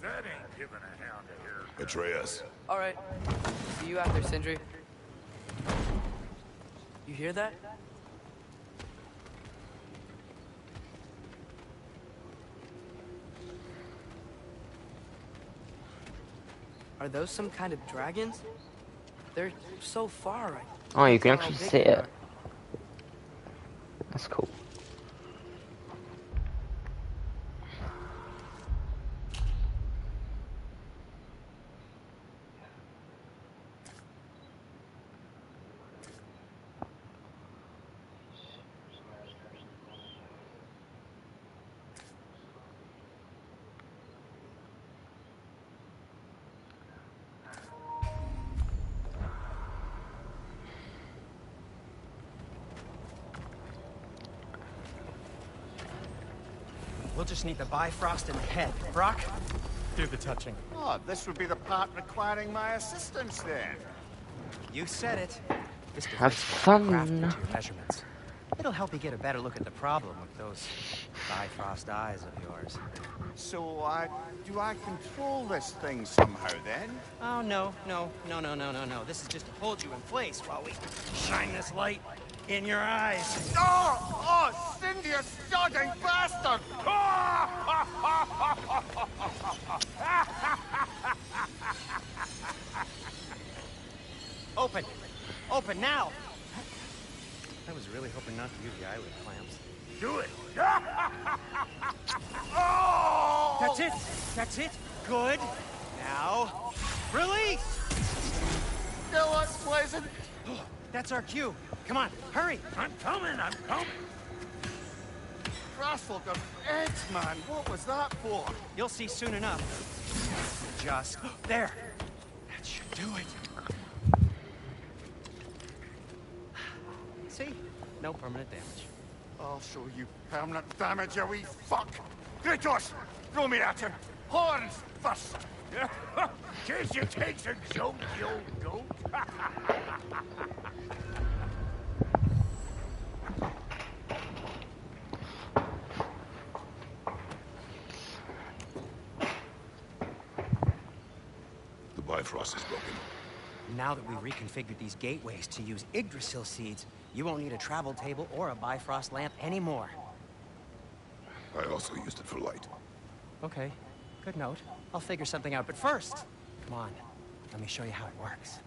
S7: that ain't giving a hound a haircut.
S5: Atreus.
S3: All right. See you after, Sindri. You hear that? Are those some kind of dragons? They're so far.
S1: Oh, you can
S3: I don't know
S1: actually
S3: how big
S1: see
S3: they
S1: it.
S3: are.
S1: That's cool.
S8: We'll just need the Bifrost in the head. Brock, do the touching.
S2: Oh, this would be the part requiring my assistance then.
S8: You said it. This
S1: Have
S8: device was
S1: fun.
S8: crafted to your measurements. It'll help you get a better look at the problem with those Bifrost eyes of yours.
S2: So, do I control this thing somehow then?
S8: Oh, no. This is just to hold you in place while we shine this light in your eyes.
S2: Oh, Cindy, you sodding bastard!
S8: Open! Open now! I was really hoping not to use the eyelid clamps.
S7: Do it.
S8: That's it! That's it! Good! Now, release!
S2: Still unpleasant.
S8: That's our cue. Come on, hurry!
S7: I'm coming.
S2: Grassel got eggs, man. What was that for?
S8: You'll see soon enough. Just there. That should do it. See? No permanent damage.
S2: I'll show you permanent damage, you wee fuck. Kratos, throw me at him. Horns first.
S7: Case you takes a joke, you old goat.
S5: The Bifrost is broken.
S8: Now that we reconfigured these gateways to use Yggdrasil seeds, you won't need a travel table or a Bifrost lamp anymore.
S5: I also used it for light.
S8: Okay, good note. I'll figure something out, but first, come on, let me show you how it works.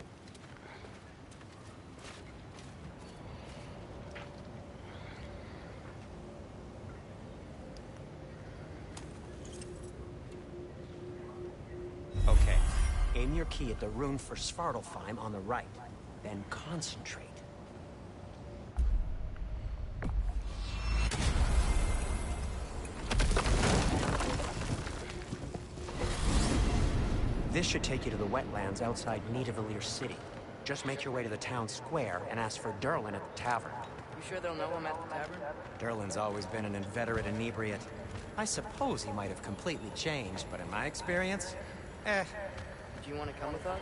S8: Okay, aim your key at the rune for Svartalfheim on the right, then concentrate. This should take you to the wetlands outside Nidavellir City. Just make your way to the town square and ask for Derlin at the tavern.
S3: You sure they'll know I'm at the tavern?
S8: Derlin's always been an inveterate inebriate. I suppose he might have completely changed, but in my experience,
S3: Do you want to come with us?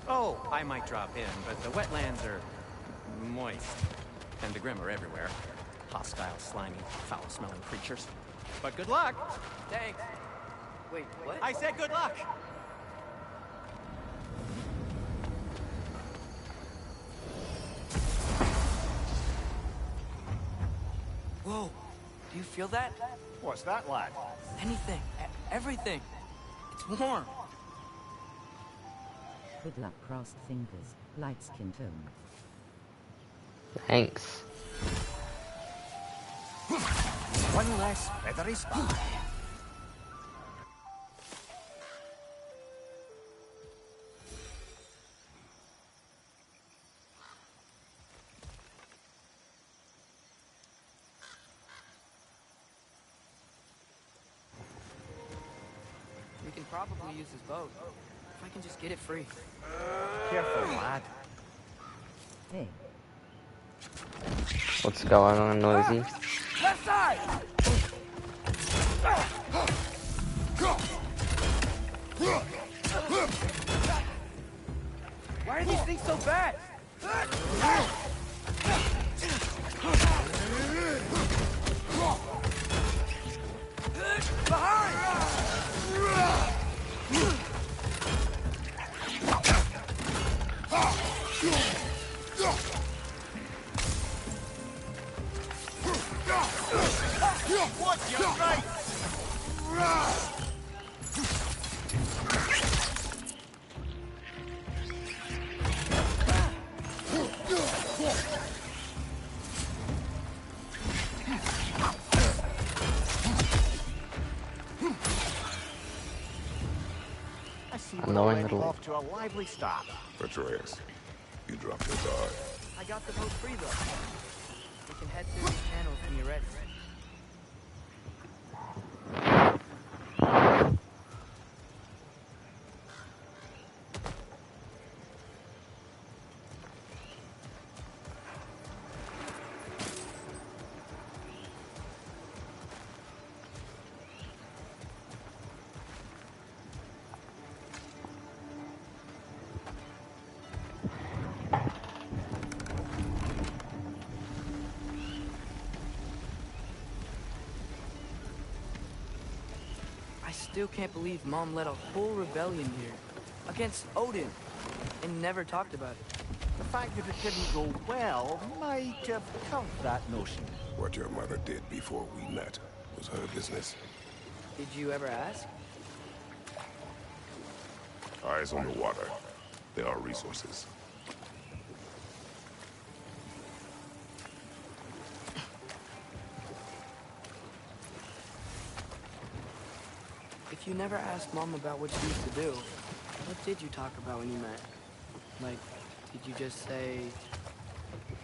S8: Oh, I might drop in, but the wetlands are moist. And the Grim are everywhere. Hostile, slimy, foul-smelling creatures. But good luck!
S3: Thanks. Wait, what?
S8: I said good luck!
S3: Whoa, do you feel that?
S2: What's that, lad?
S3: Anything, everything. It's warm.
S9: Good luck, crossed fingers, light skin tone.
S1: Thanks.
S2: One less feathery spy.
S3: We can probably use his boat. If I can just get it free.
S8: Careful, lad.
S9: Hey,
S1: What's going on, Noisy?
S3: Left side! Why are these things so bad?
S2: What's your right? I see we're
S1: Annoying
S2: already
S1: little-
S2: off to a lively start.
S5: Atreus, you dropped your guard.
S3: I got the boat free though. We can head through these panels when you're ready. still can't believe Mom led a whole rebellion here. Against Odin. And never talked about it.
S2: The fact that it didn't go well might have curbed that notion.
S5: What your mother did before we met was her business.
S3: Did you ever ask?
S5: Eyes on the water. There are resources.
S3: If you never asked Mom about what she used to do, what did you talk about when you met? Like, did you just say...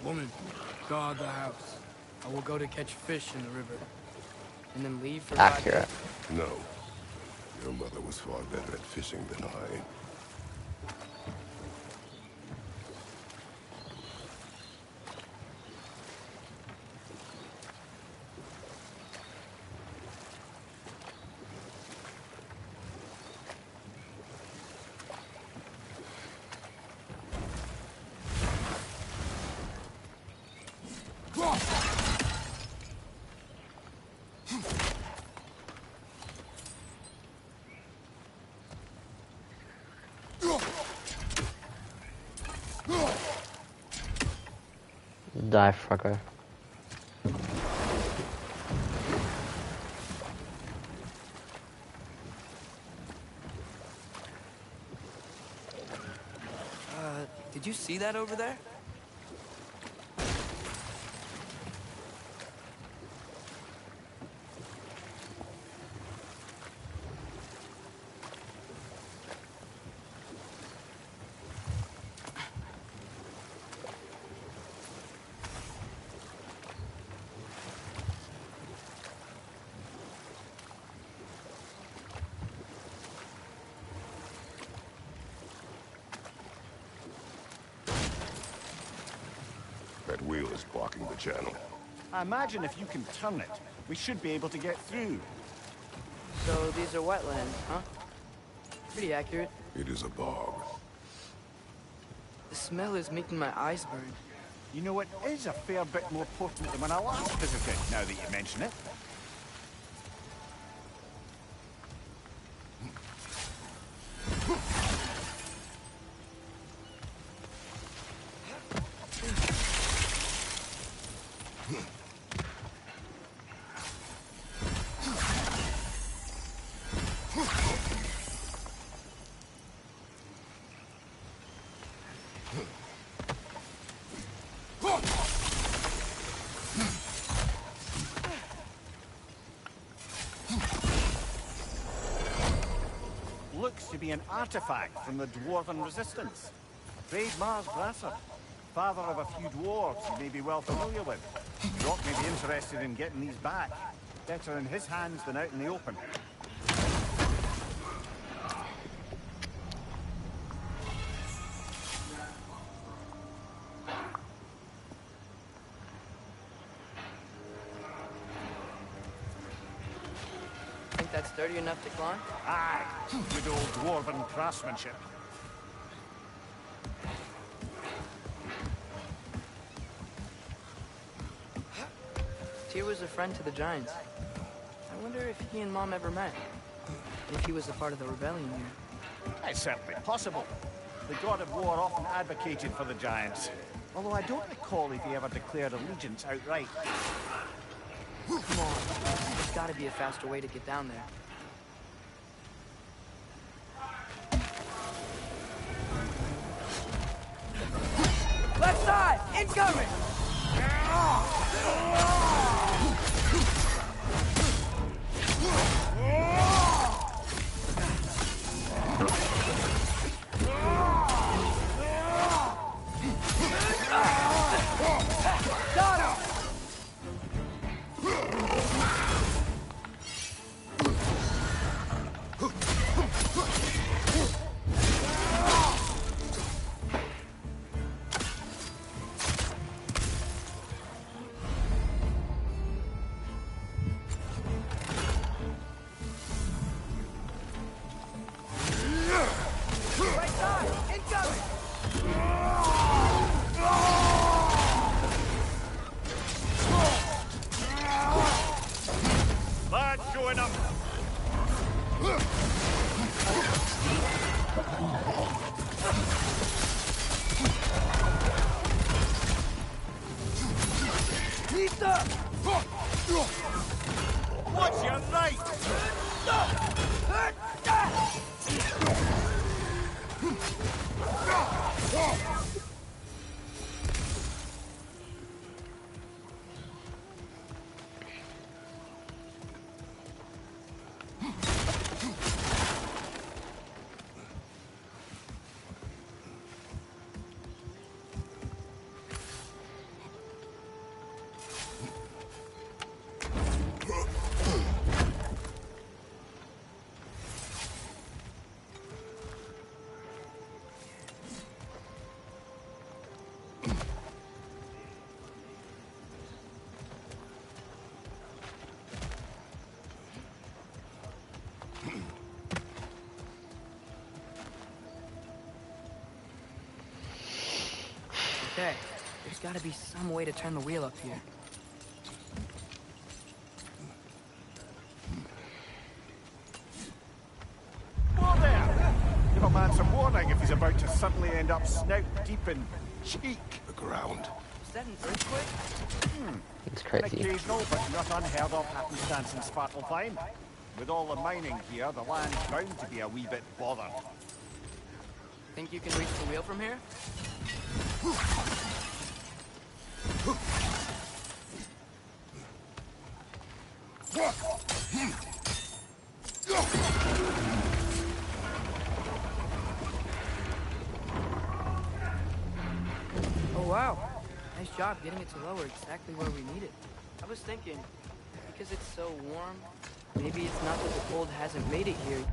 S3: Woman, guard the house. I will go to catch fish in the river. And then leave for...
S1: Accurate.
S5: No. Your mother was far better at fishing than I.
S1: Die, fucker.
S3: Did you see that over there?
S5: That wheel is blocking the channel.
S2: I imagine if you can turn it, we should be able to get through.
S3: So these are wetlands, huh? Pretty accurate.
S5: It is a bog.
S3: The smell is making my eyes burn.
S2: You know, it is a fair bit more potent than when I last visited, now that you mention it. Looks to be an artifact from the Dwarven Resistance. Brave Mars Brasser, father of a few dwarves you may be well familiar with. Rock may be interested in getting these back. Better in his hands than out in the open.
S3: Think that's sturdy enough to climb?
S2: Aye, good old Dwarven craftsmanship.
S3: Tyr was a friend to the Giants. I wonder if he and Mom ever met. If he was a part of the rebellion here.
S2: It's certainly possible. The god of war often advocated for the Giants. Although I don't recall if he ever declared allegiance outright.
S3: Come on, there's gotta be a faster way to get down there. Left side! Incoming! Got him! Okay, there's gotta be some way to turn the wheel up here.
S2: Whoa there! Give a man some warning if he's about to suddenly end up snout deep in cheek.
S5: The ground.
S3: Is that an earthquake?
S1: It's
S2: An
S1: crazy.
S2: occasional but not unheard of happenstance in Svartalfheim. With all the mining here, the land's bound to be a wee bit bothered.
S3: Think you can reach the wheel from here? Oh wow, nice job getting it to lower exactly where we need it. I was thinking, because it's so warm, maybe it's not that the cold hasn't made it here.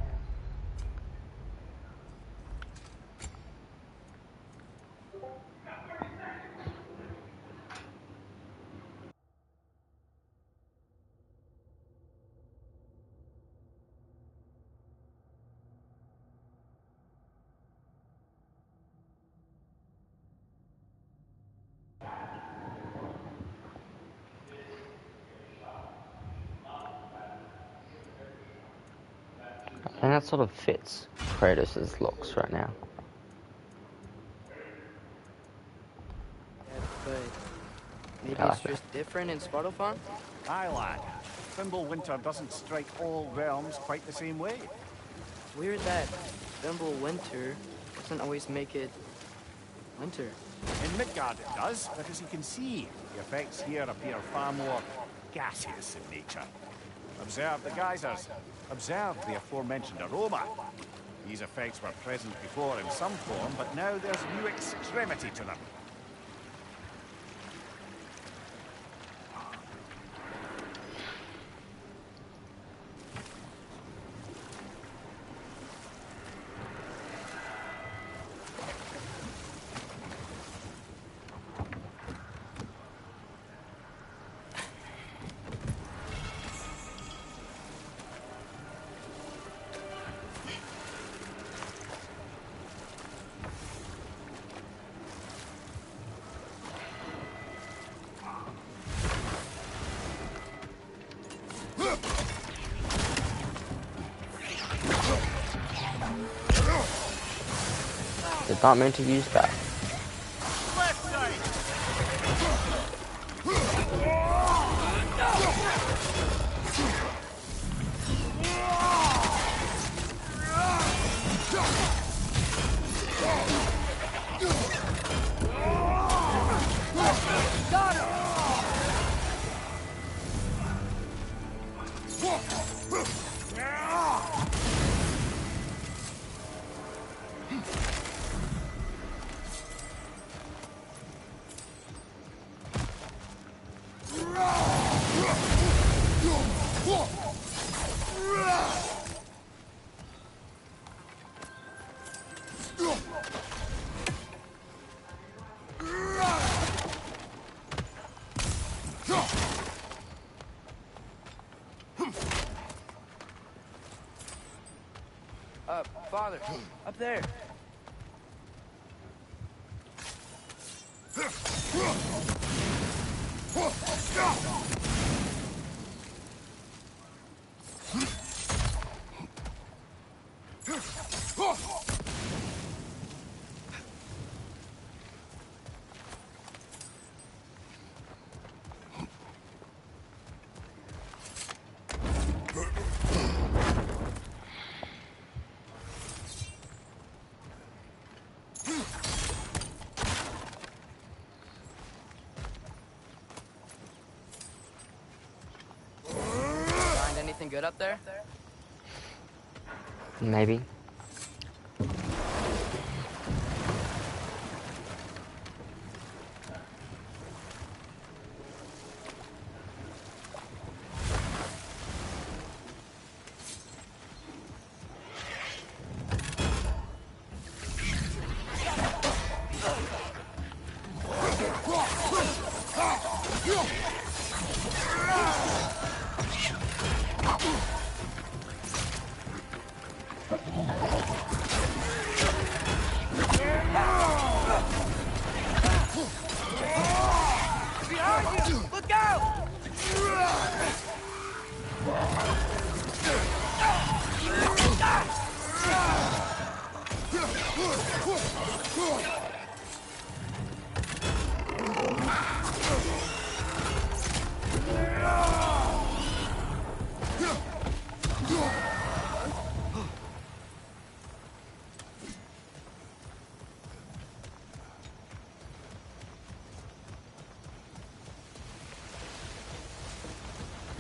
S1: And that sort of fits Kratos' looks right now.
S3: Yeah, but maybe
S1: I like
S3: it's just different in Svartalfheim?
S2: Aye, lad. Winter doesn't strike all realms quite the same way.
S3: It's weird that Winter doesn't always make it winter.
S2: In Midgard it does, but as you can see, the effects here appear far more gaseous in nature. Observe the geysers. Observe the aforementioned aroma. These effects were present before in some form, but now there's new extremity to them.
S1: Did not mean to use that.
S2: Left side!
S3: Got him! Father, up there. Find anything good up there?
S1: Maybe.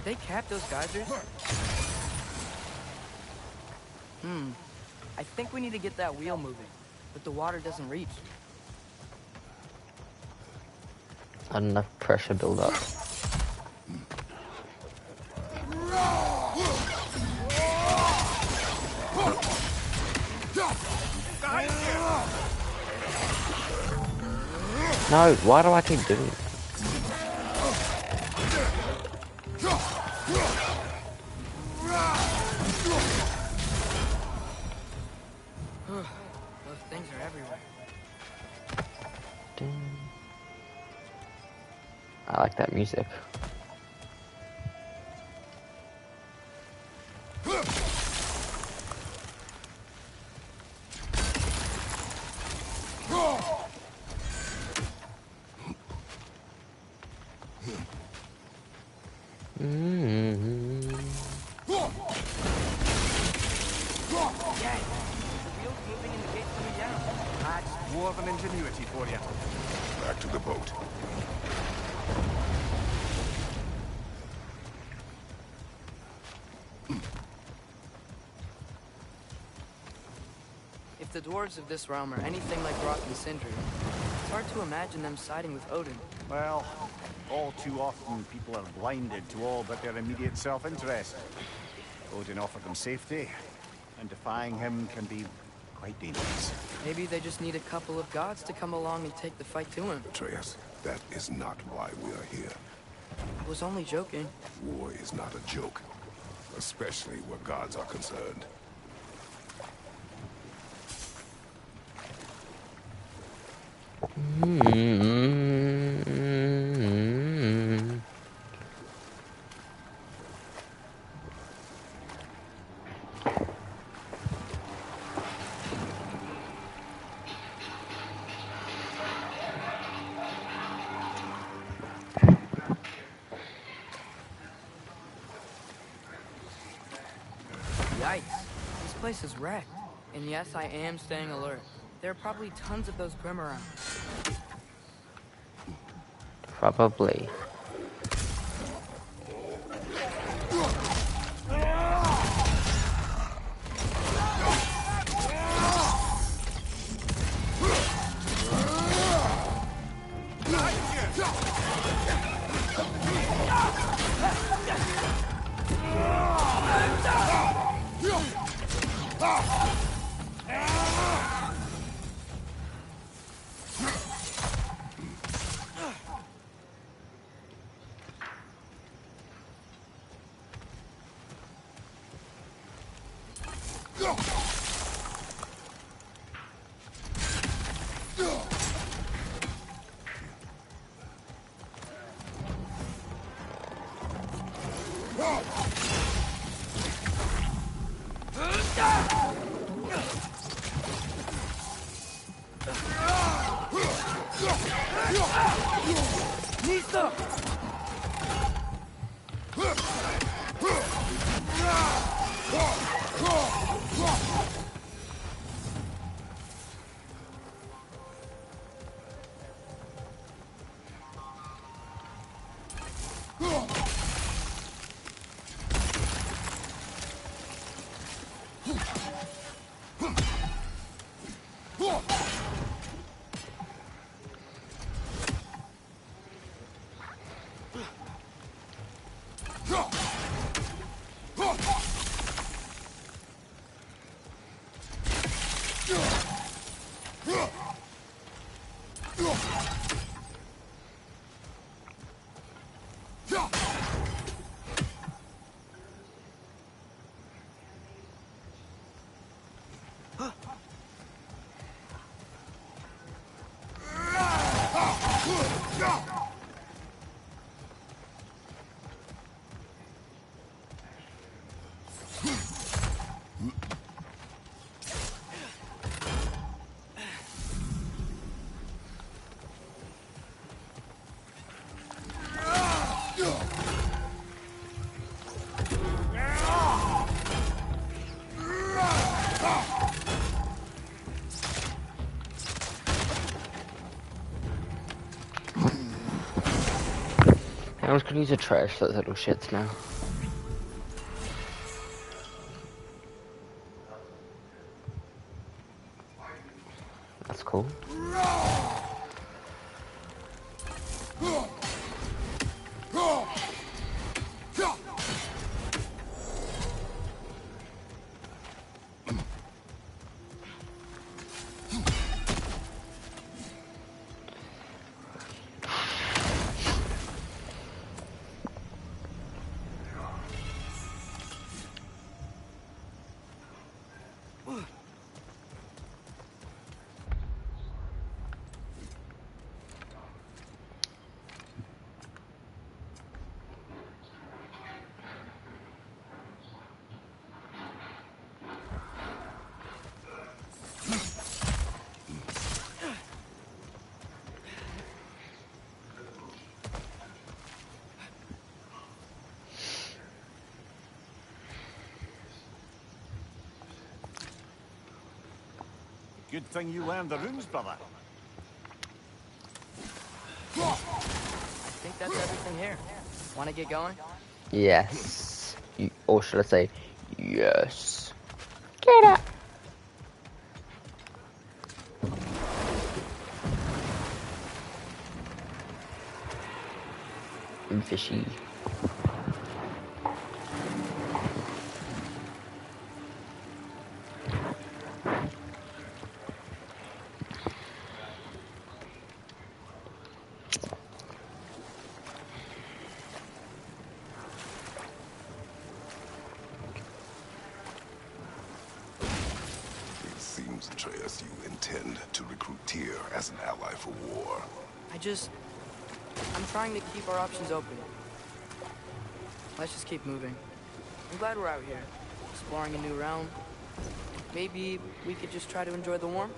S3: Did they cap those geysers? I think we need to get that wheel moving, but the water doesn't reach.
S1: Not enough pressure build up. No, why do I keep doing it?
S3: Those things are everywhere.
S1: I like that music.
S2: Dwarven ingenuity for you.
S5: Back to the boat.
S3: If the dwarves of this realm are anything like Rock and Sindri, it's hard to imagine them siding with Odin.
S2: Well, all too often people are blinded to all but their immediate self-interest. Odin offered them safety, and defying him can be quite dangerous.
S3: Maybe they just need a couple of gods to come along and take the fight to him.
S5: Atreus, that is not why we are here.
S3: I was only joking.
S5: War is not a joke, especially where gods are concerned.
S3: Yikes. This place is wrecked. And yes, I am staying alert. There are probably tons of those Grim around.
S1: Probably. I'm just gonna use a trash those little shits now. That's cool.
S2: Good thing you learned the runes, brother.
S3: I think that's everything here. Want to get going?
S1: Yes. Or should I say, yes. Get up. Fishy.
S5: You intend to recruit Tyr as an ally for war.
S3: I'm trying to keep our options open. Let's just keep moving. I'm glad we're out here, exploring a new realm. Maybe we could just try to enjoy the warmth?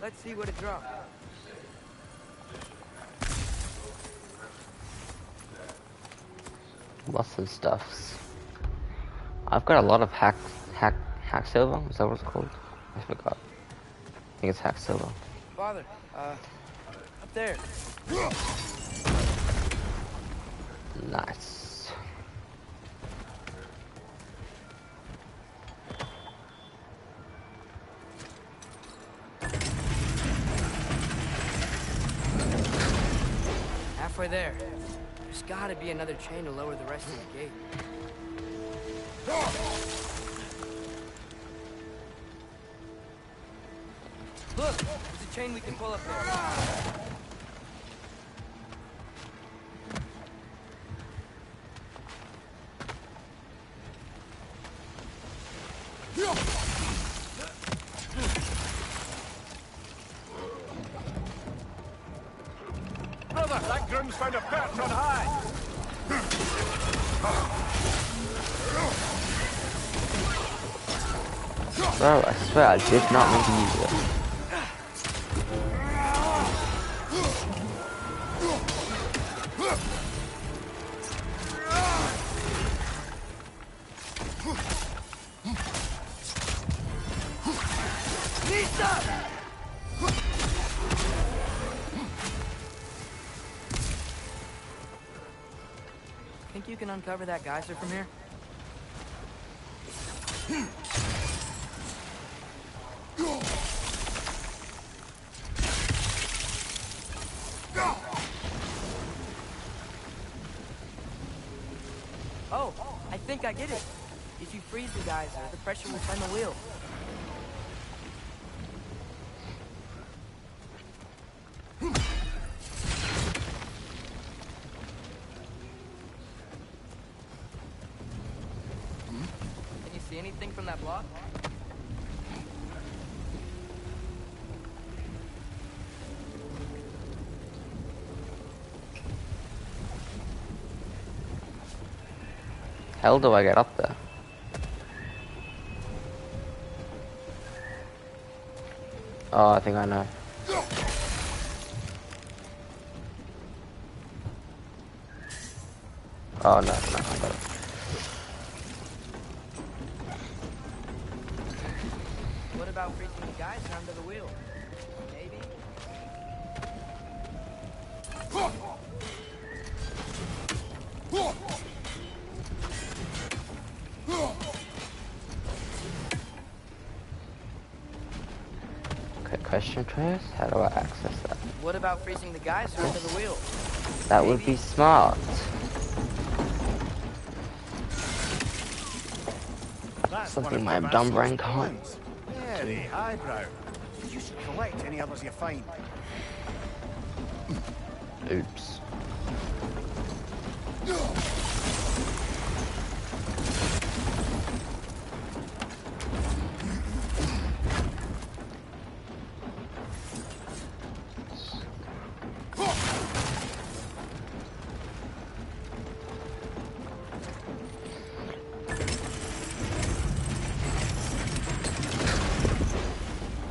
S3: Let's see what it drops.
S1: Lots of stuffs. I've got a lot of hack silver. Is that what it's called? I forgot. I think it's hack silver.
S3: Father, up there.
S1: Nice.
S3: Halfway there. There's gotta be another chain to lower the rest of the gate. Look! There's a chain we can pull up there.
S2: Brother, that groom's found a perch on high.
S1: Bro, I swear I did not mean to use it.
S3: Think you can uncover that geyser from here? Oh, I think I get it. If you freeze the geyser, the pressure will turn the wheel. Can you see anything from that block?
S1: Hell do I get up there? Oh, I think I know. Oh no, I got it.
S3: What about freaking the guys under the wheel? Maybe?
S1: Okay, question first. How do I access that?
S3: What about freezing the guys under the wheel?
S1: That would be smart.
S2: That's
S1: Something
S2: one
S1: my
S2: of
S1: dumb
S2: Vassal's
S1: brain can't.
S2: villains. Very highbrow. You should collect any others you find.
S1: Oops.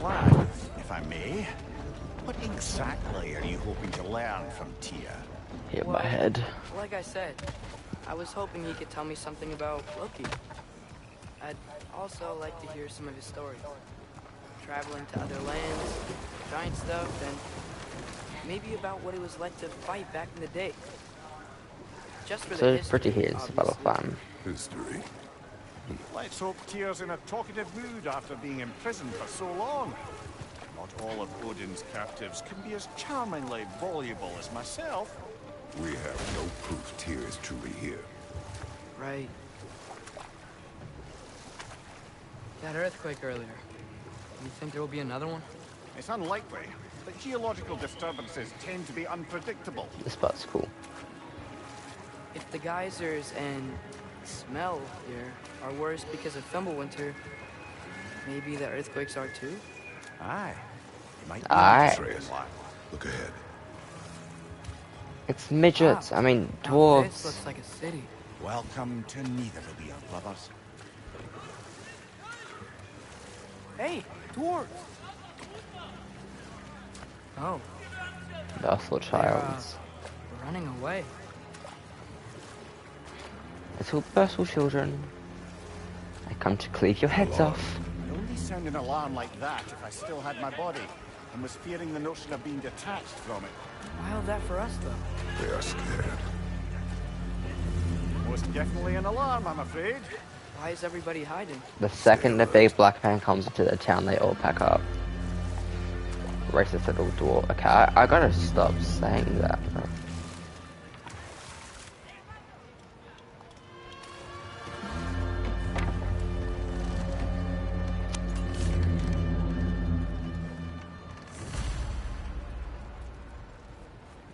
S2: Lad, if I may, what exactly are you hoping to learn from Tia?
S1: Hit my head.
S3: Like I said, I was hoping he could tell me something about Loki. I'd also like to hear some of his stories. Traveling to other lands, giant stuff, and maybe about what it was like to fight back in the day. Just for the
S1: So
S3: history,
S1: pretty here, it's about
S3: obviously.
S1: fun.
S5: History?
S2: Let's hope Tyr's in a talkative mood after being imprisoned for so long. Not all of Odin's captives can be as charmingly voluble as myself.
S5: We have no proof Tyr is truly here.
S3: Right. That earthquake earlier. You think there will be another one?
S2: It's unlikely, but geological disturbances tend to be unpredictable.
S1: This spot's cool.
S3: If the geysers and smell here are worse because of Fimbulwinter, maybe the earthquakes are too?
S2: Aye. It might be
S1: Aye.
S2: interesting.
S5: Look ahead.
S1: It's midgets.
S3: Wow.
S1: I mean,
S3: Now
S1: dwarves.
S3: this looks like a city.
S2: Welcome to Nidavellir, brothers.
S3: Hey, dwarves! Oh,
S1: Docile
S3: they're,
S1: childs.
S3: running away.
S1: Little Bursal children. I come to cleave your heads off.
S2: I'd only sound an alarm like that if I still had my body and was fearing the notion of being detached from it.
S3: Wild that for us, though.
S5: They are scared.
S2: Most definitely an alarm, I'm afraid.
S3: Why is everybody hiding?
S1: The second the big black man comes into the town, they all pack up. Racist little dwarf. Okay, I gotta stop saying that, bro.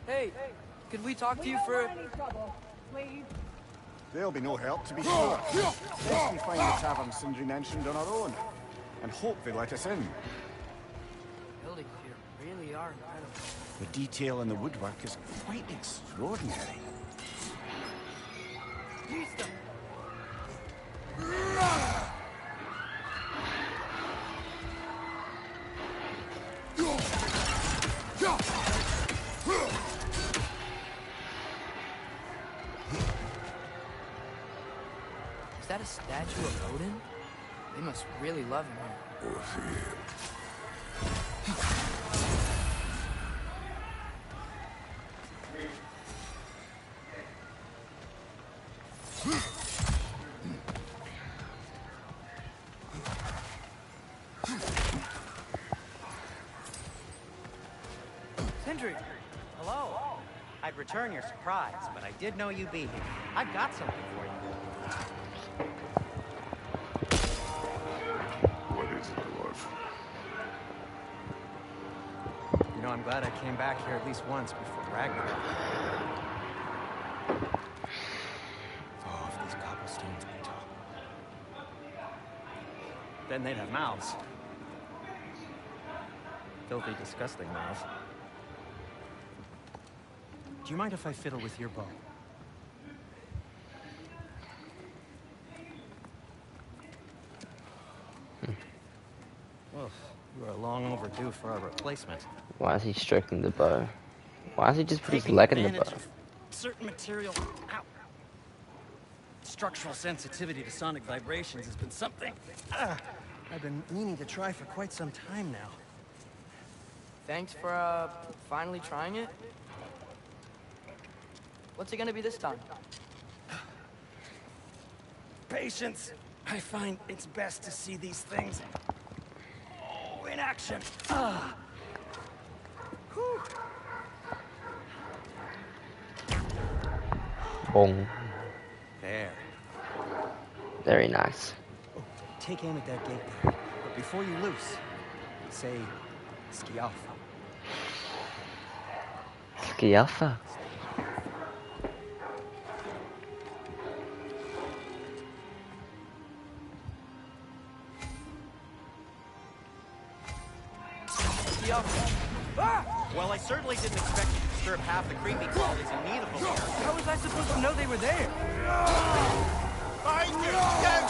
S3: Hey, could we talk to you for...
S2: There'll be no help, to be sure. Best we find the tavern Sindri mentioned on our own, and hope they let us in.
S3: Buildings here really are incredible.
S2: The detail in the woodwork is quite extraordinary.
S3: Is that a statue of Odin? They must really love him here.
S5: Or fear.
S3: Sindri!
S8: Hello. I'd return your surprise, but I did know you'd be here. I've got something for you.
S5: What is it, dwarf?
S8: You know, I'm glad I came back here at least once before Ragnarök. Oh, if these cobblestones could talk. Then they'd have mouths. Filthy, disgusting mouths. Do you mind if I fiddle with your bow? Well, you are long overdue for a replacement.
S1: Why is he stroking the bow? Why does he just put his leg in the bow?
S8: Certain material. Ow. structural sensitivity to sonic vibrations has been something I've been meaning to try for quite some time now.
S3: Thanks for, finally trying it. What's it gonna be this time?
S8: Patience. I find it's best to see these things in action. Whew.
S1: Boom.
S8: There.
S1: Very nice.
S8: Oh, take aim at that gate there. But before you loose, say ski off.
S1: Ski alpha.
S8: Well, I certainly didn't expect you to disturb half the creepy qualities in me here.
S3: How was I supposed to know they were there?
S2: Behind you! Down!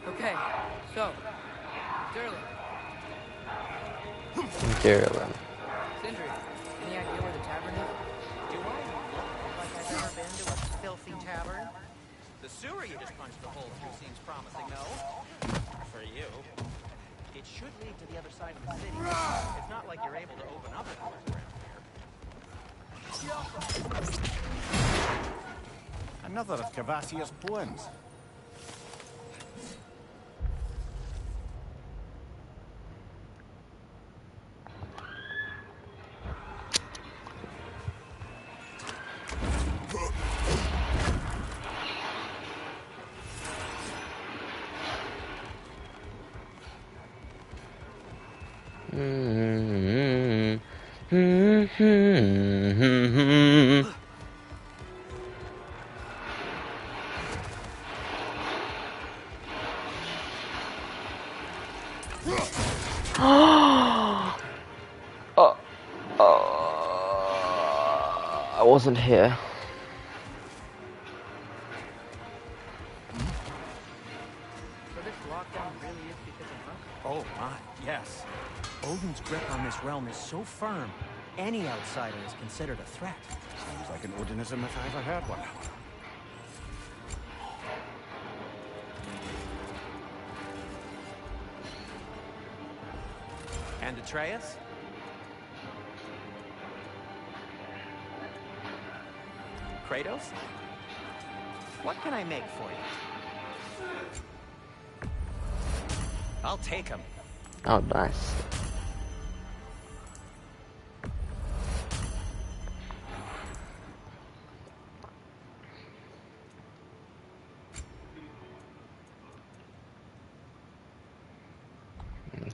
S3: Okay, so, Durlin,
S1: Durlin.
S3: Sindri, any idea where the tavern is?
S8: Do I look like I've ever been to a filthy tavern? The sewer you just punched a hole through seems promising, no? For you. It should lead to the other side of the city. It's not like you're able to open up doors around here.
S2: Another of Cavassier's poems.
S1: I wasn't here.
S3: So this lockdown really is because of us?
S8: Oh my, yes. Odin's grip on this realm is so firm, any outsider is considered a threat.
S2: Sounds like an Odinism if I ever heard one.
S8: And Atreus? Kratos? What can I make for you? I'll take him.
S1: Oh, nice.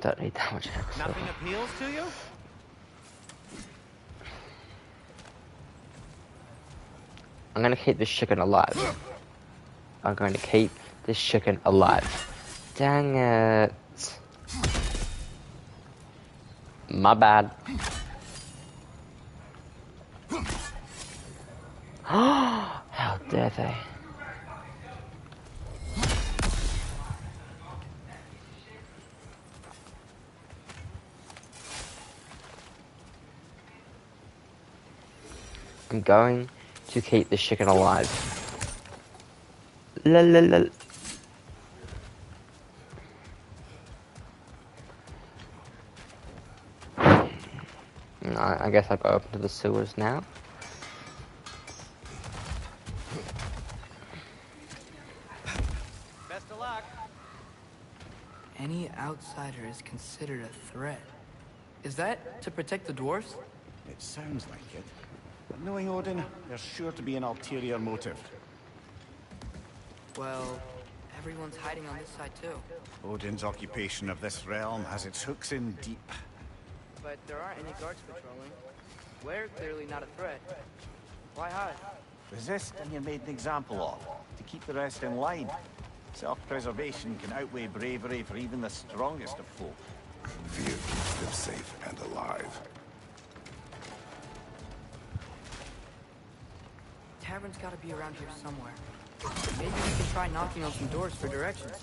S1: Don't need that much extra.
S8: Nothing appeals to you?
S1: I'm gonna keep this chicken alive. I'm going to keep this chicken alive. Dang it. My bad. How dare they? I'm going to keep this chicken alive. La la la. I guess I'll go up to the sewers now.
S8: Best of luck.
S3: Any outsider is considered a threat. Is that to protect the dwarves?
S2: It sounds like it. But knowing Odin, there's sure to be an ulterior motive.
S3: Well, everyone's hiding on this side too.
S2: Odin's occupation of this realm has its hooks in deep.
S3: But there aren't any guards patrolling. We're clearly not a threat. Why hide?
S2: Resist and you're made an example of, to keep the rest in line. Self-preservation can outweigh bravery for even the strongest of folk.
S5: Fear keeps them safe and alive.
S3: Tavern's gotta be around here somewhere. Maybe we can try knocking on some doors for directions.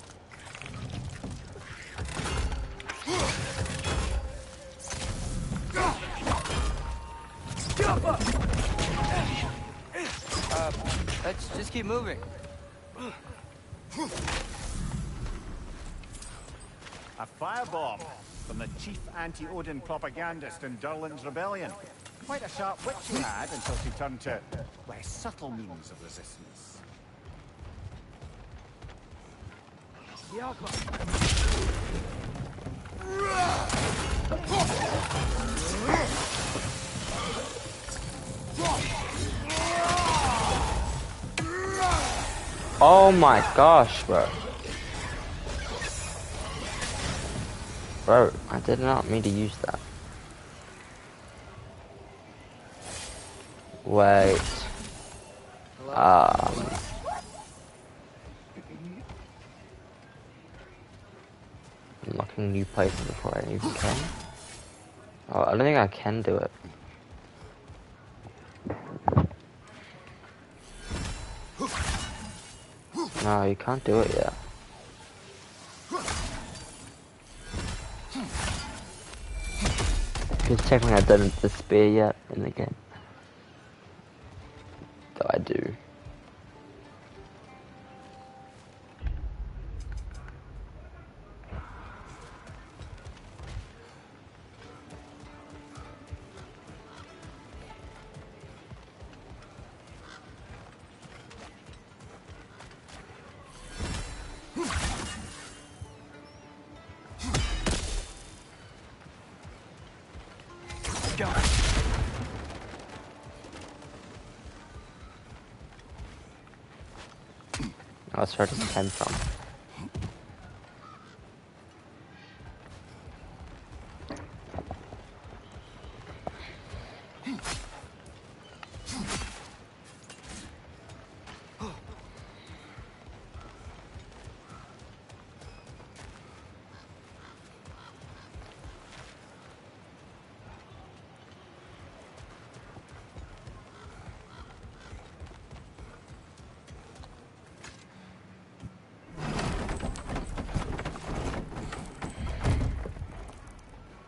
S3: Let's just keep moving.
S2: A firebomb from the chief anti-Odin propagandist in Durlin's rebellion. Quite a sharp wit she had until she turned to less subtle means of resistance.
S1: Oh my gosh, bro. Bro, I did not mean to use that. Wait. Unlocking new places before I even can. Oh, I don't think I can do it. No, you can't do it yet. Because technically I don't have the spear yet in the game. Though I do. That's where this came from.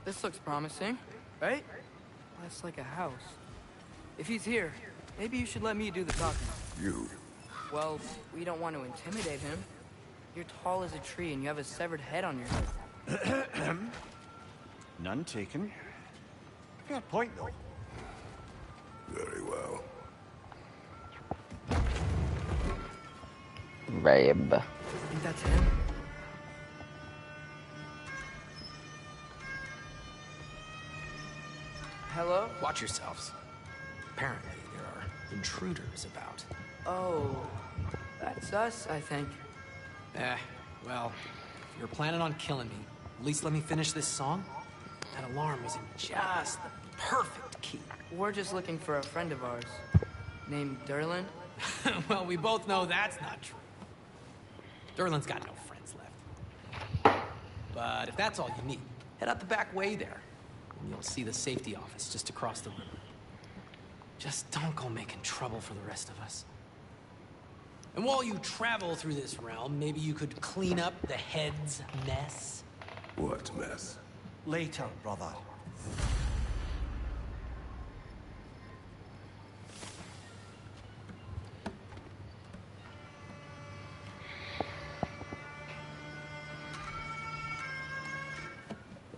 S3: This looks promising, right? That's like a house. If he's here, maybe you should let me do the talking.
S5: You?
S3: Well, we don't want to intimidate him. You're tall as a tree and you have a severed head on your head.
S2: None taken. Fair point, though.
S5: Very well.
S1: Rabe.
S3: I think that's him. Hello?
S10: Watch yourselves. Apparently, there are intruders about.
S3: Oh, that's us, I think.
S10: Well, if you're planning on killing me, at least let me finish this song. That alarm was in just the perfect key.
S3: We're just looking for a friend of ours, named Durlin.
S10: Well, we both know that's not true. Durlin's got no friends left. But if that's all you need, head out the back way there, and you'll see the safety office just across the river. Just don't go making trouble for the rest of us. And while you travel through this realm, maybe you could clean up the head's mess.
S5: What mess?
S2: Later, brother.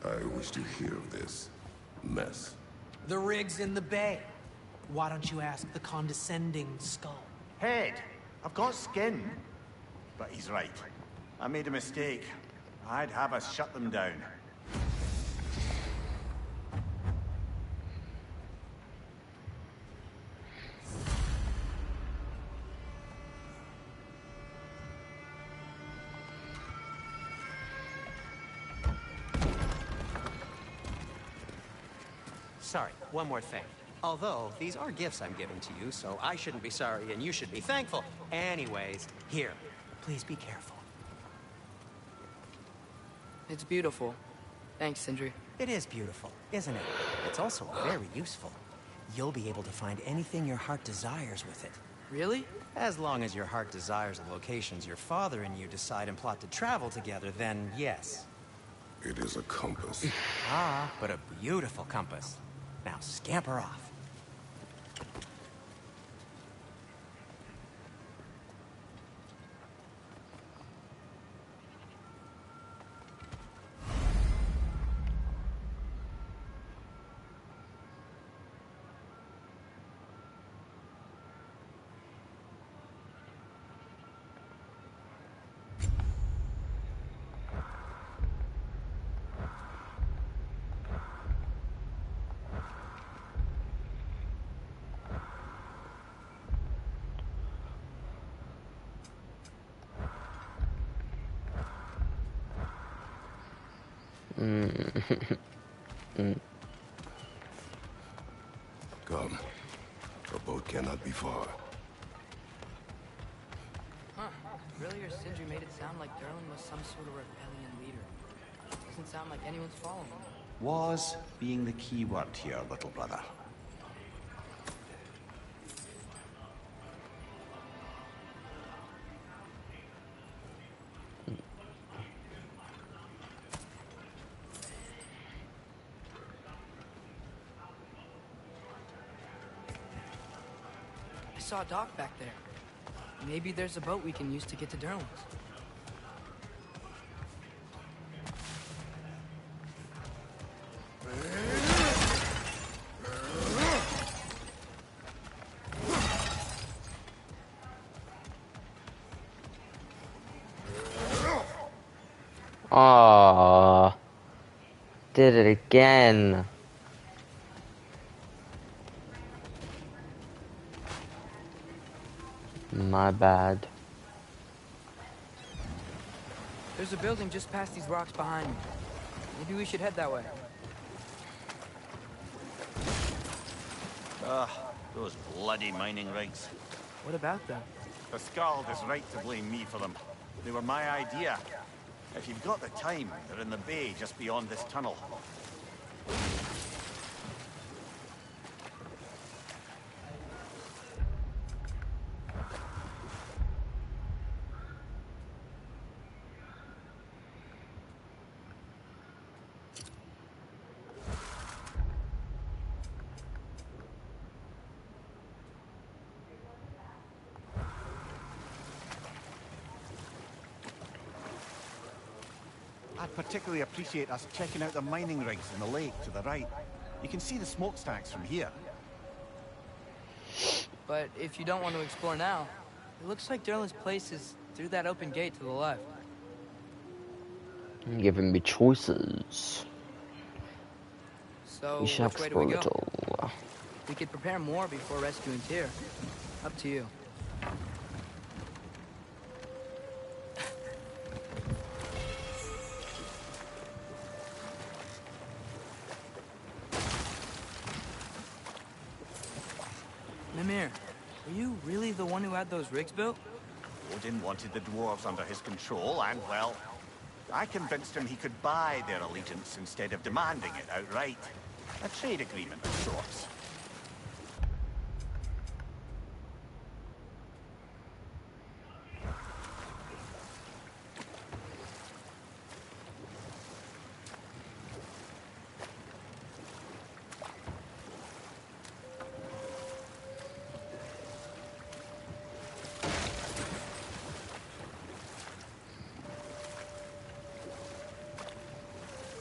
S5: I wish to hear of this mess.
S10: The rig's in the bay. Why don't you ask the condescending skull?
S2: Head, I've got skin. But he's right. I made a mistake. I'd have us shut them down.
S8: Sorry, one more thing. Although, these are gifts I'm giving to you, so I shouldn't be sorry and you should be thankful. Anyways, here, please be careful.
S3: It's beautiful. Thanks, Sindri.
S8: It is beautiful, isn't it? It's also very useful. You'll be able to find anything your heart desires with it.
S3: Really?
S8: As long as your heart desires the locations your father and you decide and plot to travel together, then yes.
S5: It is a compass.
S8: Ah, but a beautiful compass. Now scamper off.
S5: Come. The boat cannot be far.
S3: Huh. Earlier, Sindri made it sound like Durlin was some sort of rebellion leader. Doesn't sound like anyone's following him.
S2: Was being the key word here, little brother.
S3: I saw a dock back there. Maybe there's a boat we can use to get to Durlin's.
S1: Ah, did it again. My bad.
S3: There's a building just past these rocks behind me. Maybe we should head that way.
S2: Ugh, those bloody mining rigs.
S3: What about them?
S2: The Skald is right to blame me for them. They were my idea. If you've got the time, they're in the bay just beyond this tunnel. I'd particularly appreciate us checking out the mining rigs in the lake to the right. You can see the smokestacks from here.
S3: But if you don't want to explore now, it looks like Durlin's place is through that open gate to the left.
S1: You're giving me choices.
S3: So,
S1: We shall
S3: which way do we
S1: explore
S3: go?
S1: it all.
S3: We could prepare more before rescuing Tyr. Up to you. Mimir, were you really the one who had those rigs built?
S2: Odin wanted the dwarves under his control, and, well, I convinced him he could buy their allegiance instead of demanding it outright. A trade agreement of sorts.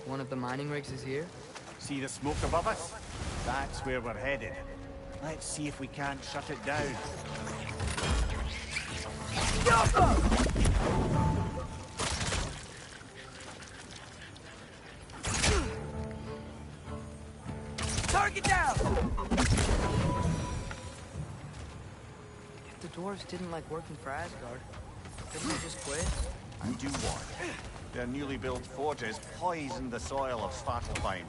S3: One of the mining rigs is here?
S2: See the smoke above us? That's where we're headed. Let's see if we can't shut it down.
S3: Target down! If the dwarves didn't like working for Asgard, couldn't they just quit?
S2: And do what? Their newly built forges poisoned the soil of Svartalfheim.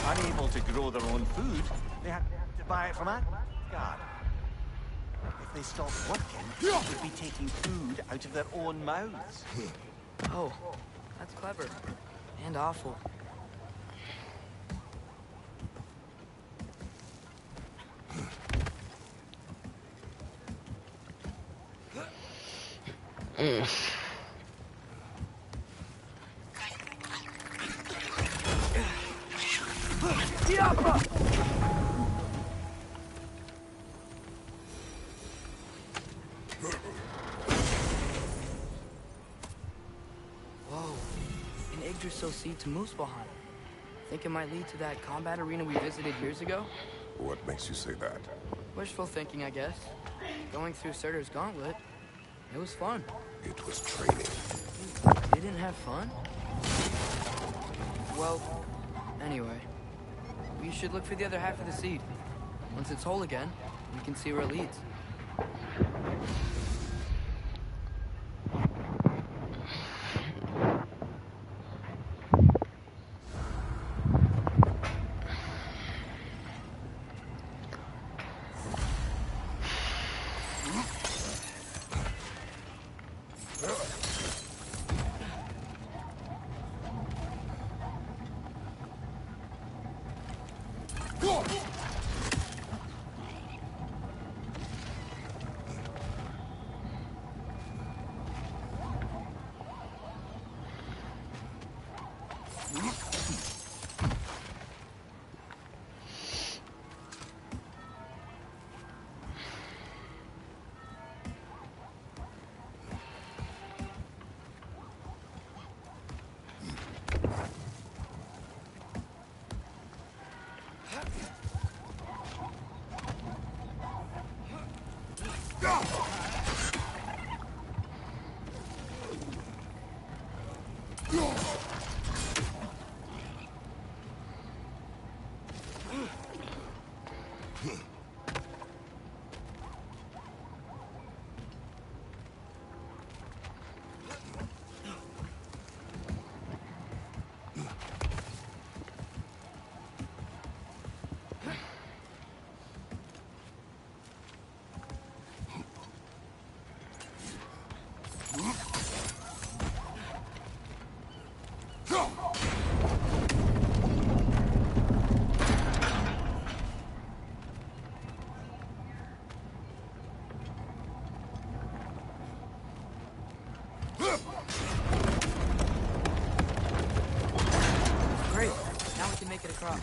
S2: Unable to grow their own food, they had to buy it from Asgard. If they stopped working, they would be taking food out of their own mouths.
S3: Oh, that's clever. And awful. Whoa, an Yggdrasil seed to Muspelheim. Think it might lead to that combat arena we visited years ago?
S5: What makes you say that?
S3: Wishful thinking, I guess. Going through Surtur's gauntlet, it was fun.
S5: It was training.
S3: You didn't have fun? Well, anyway. We should look for the other half of the seed. Once it's whole again, we can see where it leads. Great. Now we can make it across.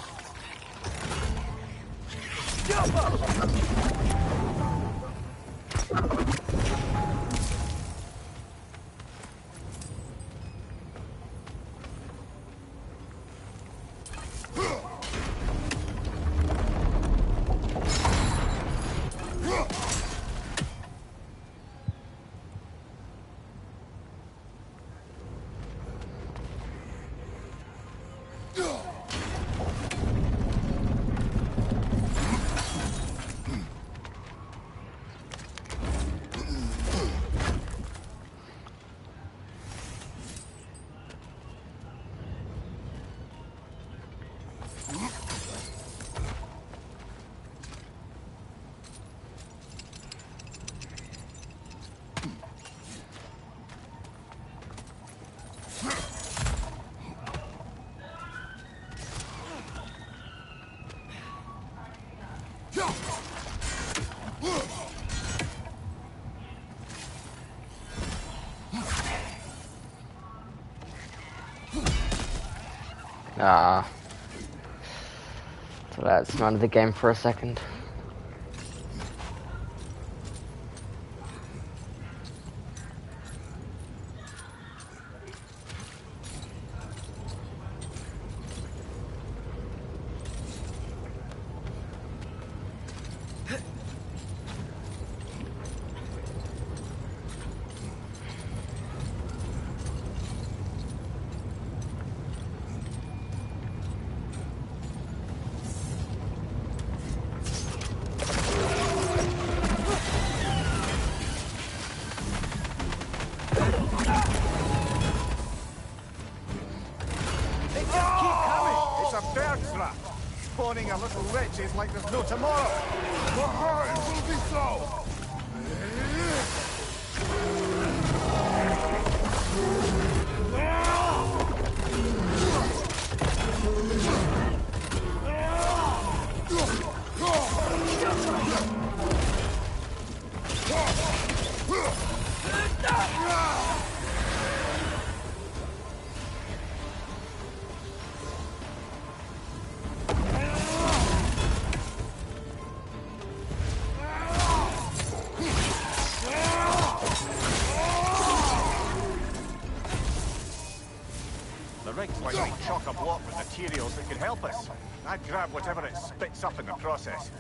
S1: Ah. So that's not the game for a second.
S2: Spawning a little rich is like there's no tomorrow.
S4: It will be so.
S2: Like we chock-a-block with materials that could help us. I'd grab whatever it spits up in the process.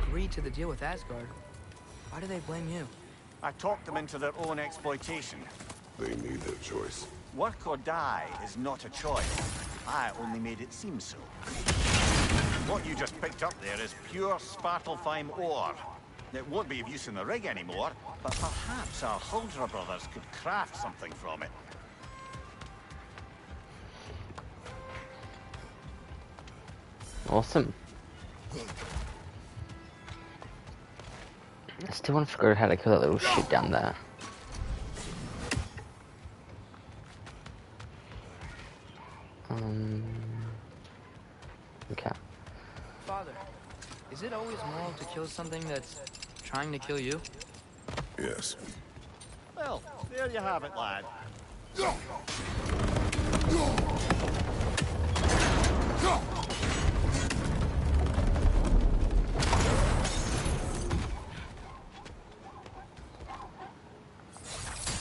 S3: Agreed to the deal with Asgard. Why do they blame you?
S2: I talked them into their own exploitation.
S5: They made their choice.
S2: Work or die is not a choice. I only made it seem so. What you just picked up there is pure Svartalfheim ore. It won't be of use in the rig anymore, but perhaps our Huldra brothers could craft something from it.
S1: Awesome. I still want to figure out how to kill that little shit down there. Okay.
S3: Father, is it always moral to kill something that's trying to kill you?
S5: Yes.
S2: Well, there you have it, lad.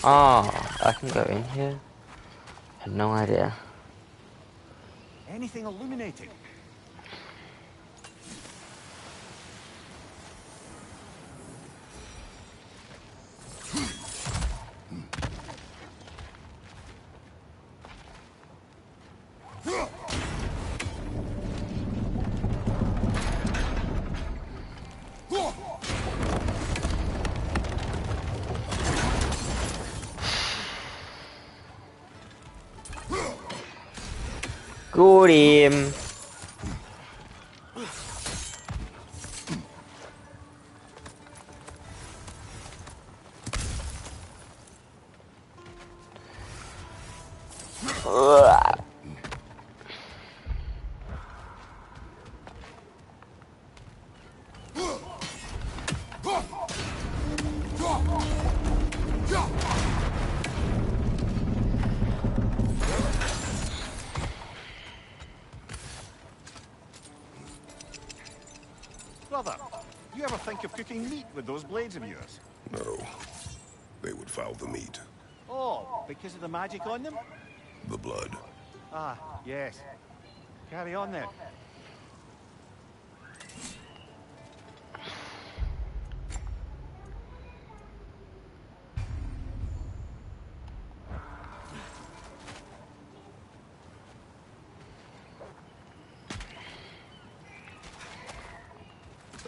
S1: Oh, I can go in here? I had no idea.
S2: Anything illuminating?
S1: Got him.
S2: Brother, you ever think of cooking meat with those blades of yours?
S5: No. They would foul the meat.
S2: Oh, because of the magic on them?
S5: The blood.
S2: Ah, yes. Carry on then.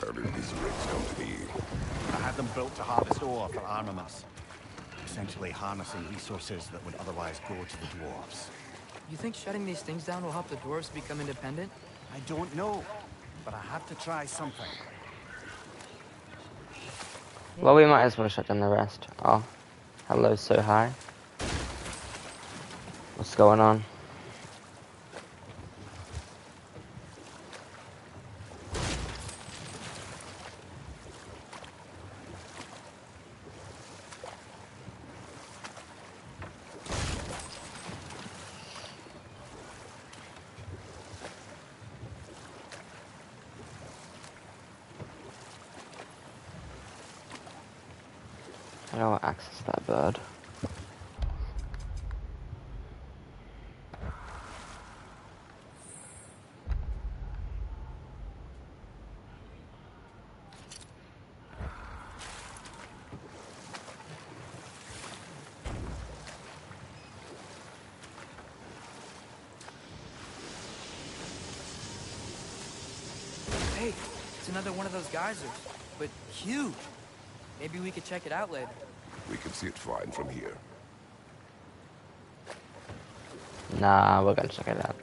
S5: How did these rigs come to be?
S2: I had them built to harvest ore for armaments. Essentially harnessing resources that would otherwise go to the dwarves.
S3: You think shutting these things down will help the dwarves become independent?
S2: I don't know, but I have to try something.
S1: Well, we might as well shut down the rest. Oh, hello, so high. What's going on? I don't want to access that bird.
S3: Hey, it's another one of those geysers, but huge. Maybe we could check it out later.
S5: We can see it fine from here.
S1: Nah, we're gonna check it out.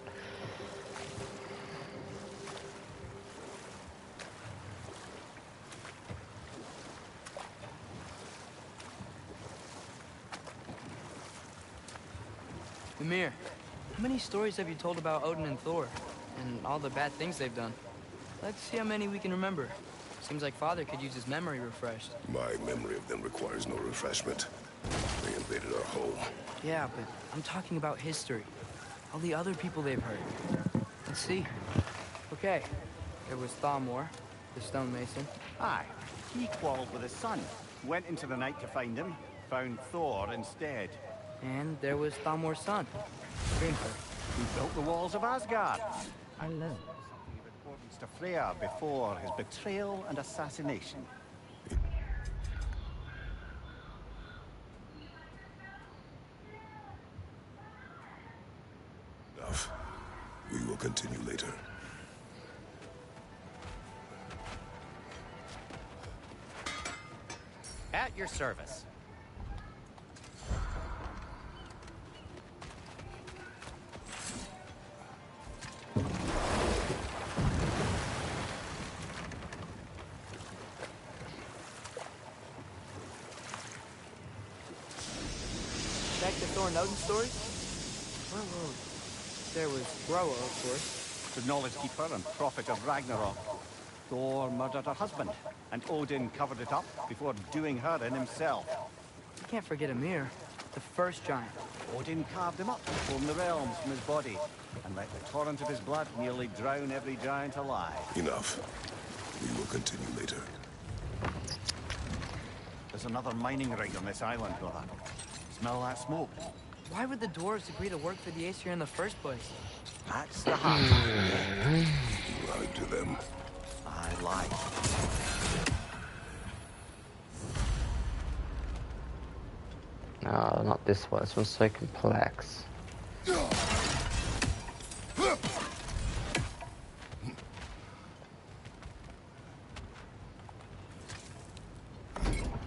S3: Ymir, how many stories have you told about Odin and Thor? And all the bad things they've done? Let's see how many we can remember. Seems like Father could use his memory refreshed.
S5: My memory of them requires no refreshment. They invaded our home.
S3: Yeah, but I'm talking about history. All the other people they've hurt. Let's see. Okay, there was Thamor, the stonemason.
S2: Aye, he quarreled with his son. Went into the night to find him, found Thor instead.
S3: And there was Thamor's son, Grimper.
S2: Who built the walls of Asgard.
S9: Hello.
S2: Something of importance to Freya before his betrayal and assassination.
S5: We will continue later.
S8: At your service.
S3: Back to Thor and Odin story? Well, there was Groa, of course.
S2: The knowledge keeper and prophet of Ragnarok. Thor murdered her husband, and Odin covered it up before doing her in himself.
S3: You can't forget Ymir, the first giant.
S2: Odin carved him up, pulling the realms from his body, and let the torrent of his blood nearly drown every giant alive.
S5: Enough. We will continue later.
S2: There's another mining rig on this island, brother. Smell that smoke?
S3: Why would the dwarves agree to work for the Aesir in the first place?
S2: That's the heart of it.
S5: You lied to them.
S2: I lied.
S1: No, not this one. This one's so complex.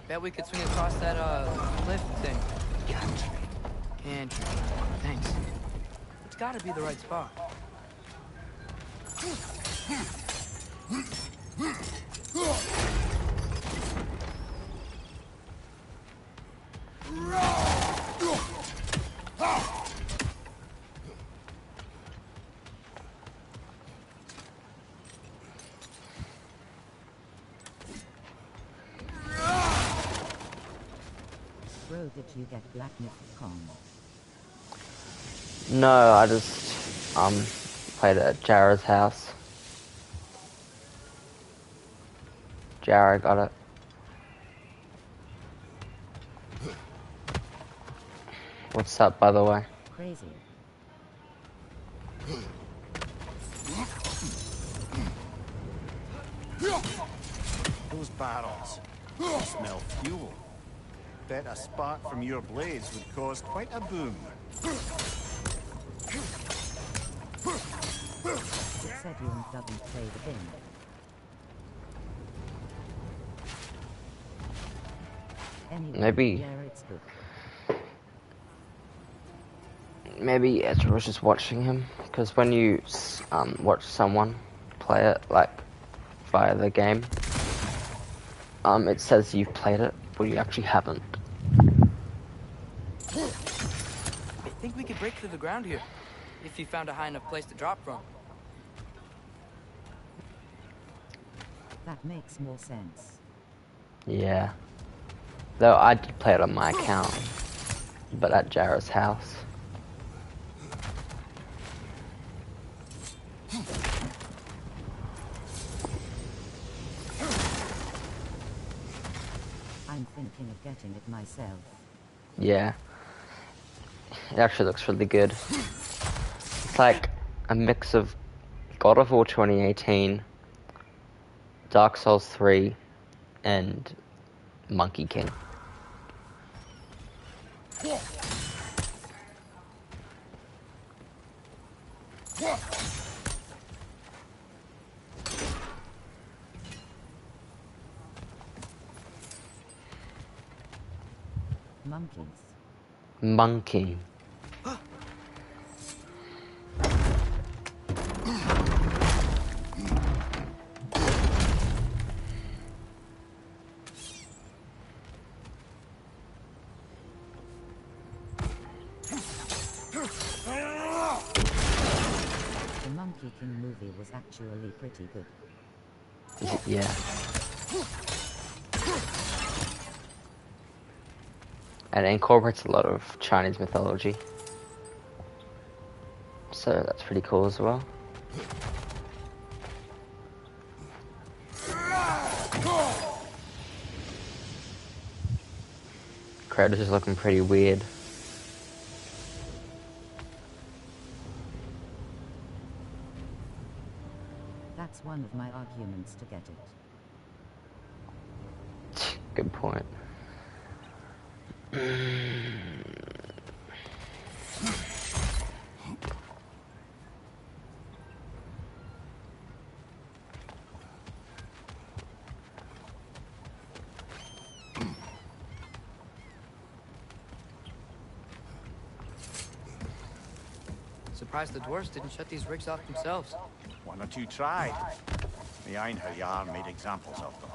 S3: Bet we could swing across that, lift thing. Can't. Thanks. It's gotta be the right spot.
S9: Bro, did you get Black Myth Con?
S1: No, I just played it at Jara's house. Jara got it. What's up, by the way?
S9: Crazy.
S2: Those barrels. They smell fuel. Bet a spark from your blades would cause quite a boom.
S9: It said you doesn't play the game. Anyway,
S1: Maybe.
S9: Yeah, it's good.
S1: Maybe Ezra was just watching him, because when you watch someone play it, like, via the game, it says you've played it, but you actually haven't.
S3: I think we could break through the ground here, if you found a high enough place to drop from.
S9: That makes more sense.
S1: Yeah. Though I did play it on my account, but at Jara's house.
S9: I'm thinking of getting it myself.
S1: Yeah. It actually looks really good. It's like a mix of God of War 2018, Dark Souls 3, and Monkey King.
S9: Monkeys.
S1: Monkey.
S9: The Monkey King movie was actually pretty good.
S1: Yeah. And it incorporates a lot of Chinese mythology. So that's pretty cool as well. Kratos is looking pretty weird.
S9: That's one of my arguments to get it.
S1: Good point.
S3: surprised the dwarves didn't shut these rigs off themselves.
S2: One or two tried. The Einherjar made examples of them.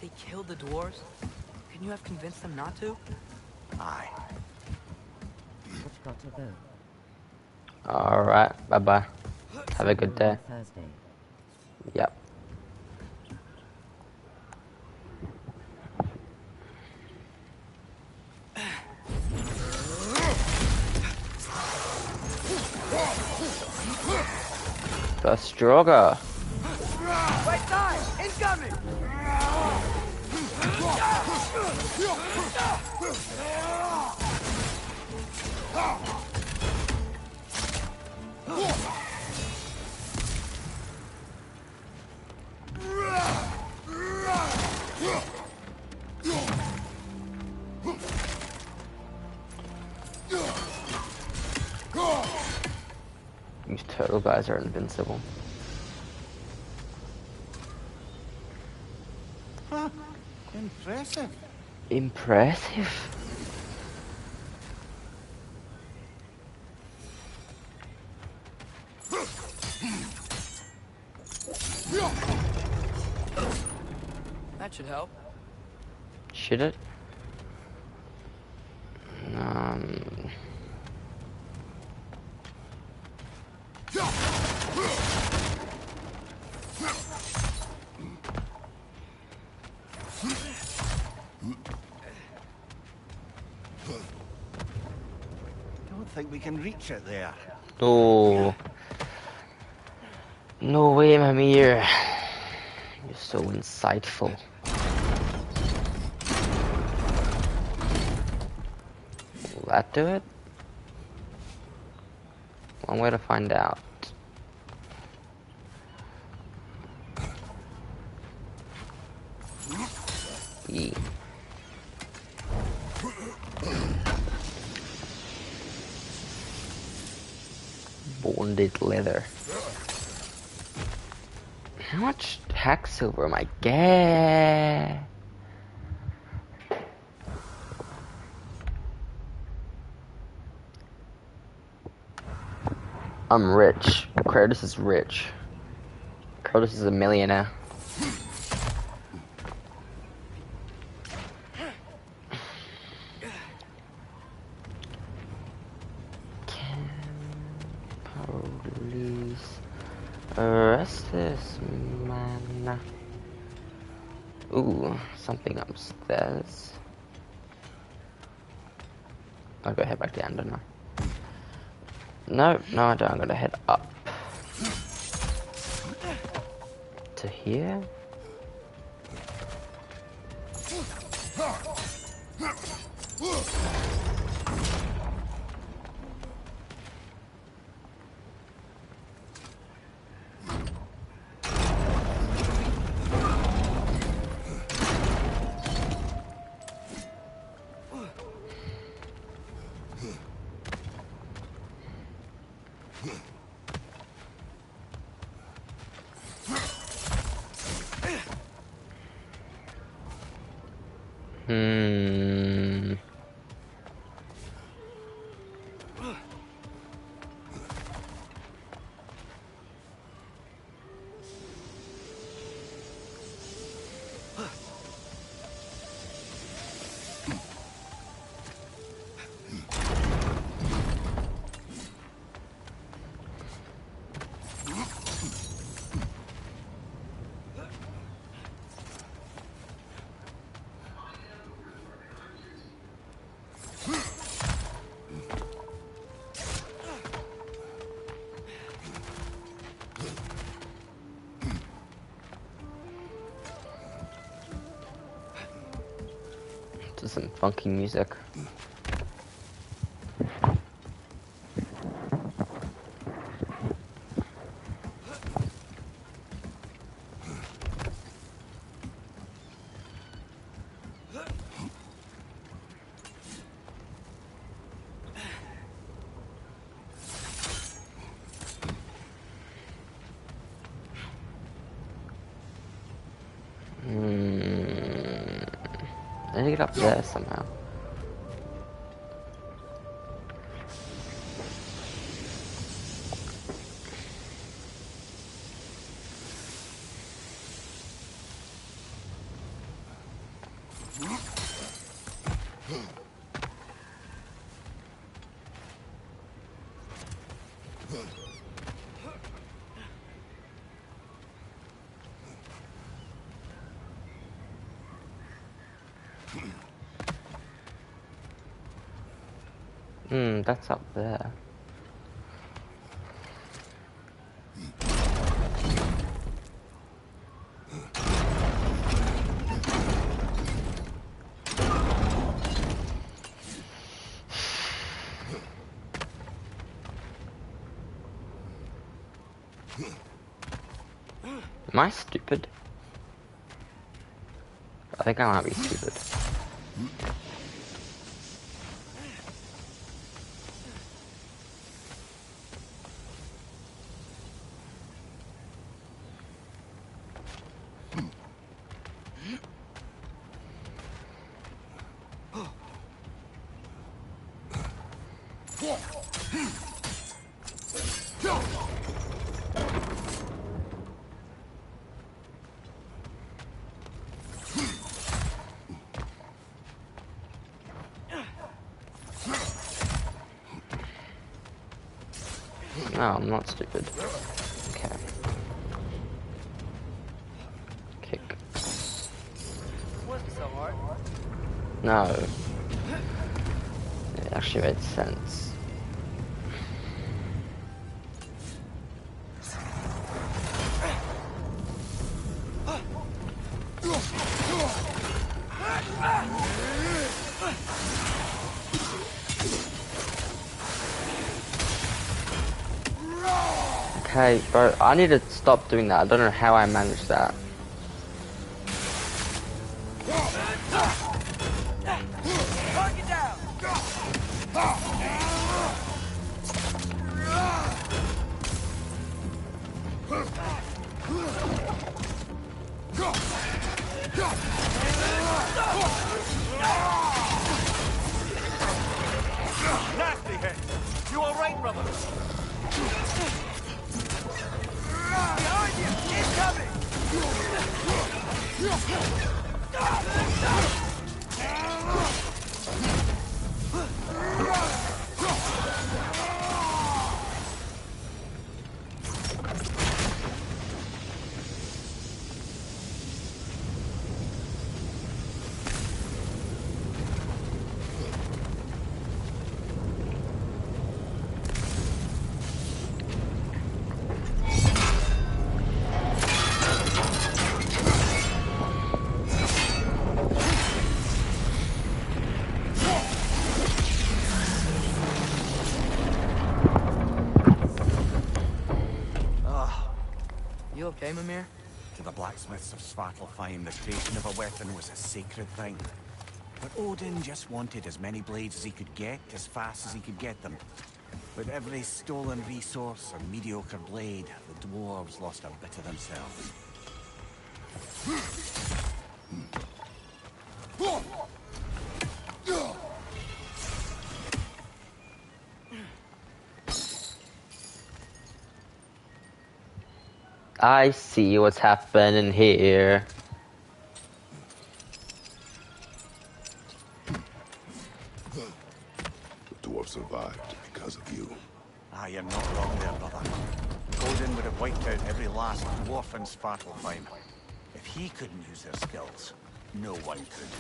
S3: They killed the dwarves? Couldn't you have convinced them not to?
S2: Aye.
S9: I've got to go.
S1: Alright, bye-bye. Have a good day.
S9: Thursday.
S1: Yep. The Stroger.
S3: Right side! Incoming!
S1: These turtle guys are invincible.
S2: Huh. Impressive.
S1: Impressive.
S3: That should help.
S1: Should it?
S2: Don't think we can reach it there.
S1: Oh. No way, Mimir. You're so insightful. Will that do it? One way to find out. E. Bonded leather. How much hack silver am I get? I'm rich. Kratos is rich. Kratos is a millionaire. Can police arrest this man? Ooh, something upstairs. I'll go head back down, don't I? No, I don't. I'm gonna head up to here. To some funky music. I need to get up there somehow. That's up there. Am I stupid? I think I might be stupid. No, I'm not stupid. Okay. Kick.
S3: Wasn't so hard.
S1: No. It actually made sense. Okay, bro, I need to stop doing that. I don't know how I managed that.
S3: Target down.
S2: Nasty hit. You all right, brother?
S3: Behind you. Incoming. You okay, Mimir?
S2: To the blacksmiths of Svartalfheim, the creation of a weapon was a sacred thing. But Odin just wanted as many blades as he could get, as fast as he could get them. With every stolen resource or mediocre blade, the dwarves lost a bit of themselves.
S1: I see what's happening here.
S5: The dwarf survived because of you.
S2: Ah, you're not wrong there, brother. Odin would have wiped out every last dwarf in Svartalfheim. If he couldn't use their skills, no one could.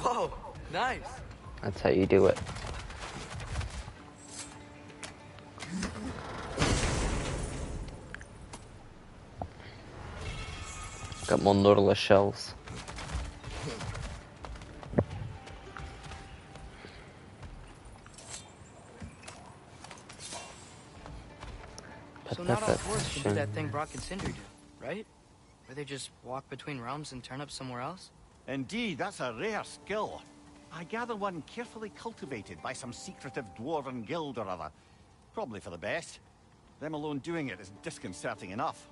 S3: Whoa, nice.
S1: That's how you do it. Got more Nautilus shells.
S3: So not all dwarves can do that thing Brock and Sindri do, right? Where they just walk between realms and turn up somewhere else?
S2: Indeed, that's a rare skill. I gather one carefully cultivated by some secretive dwarven guild or other. Probably for the best. Them alone doing it is disconcerting enough.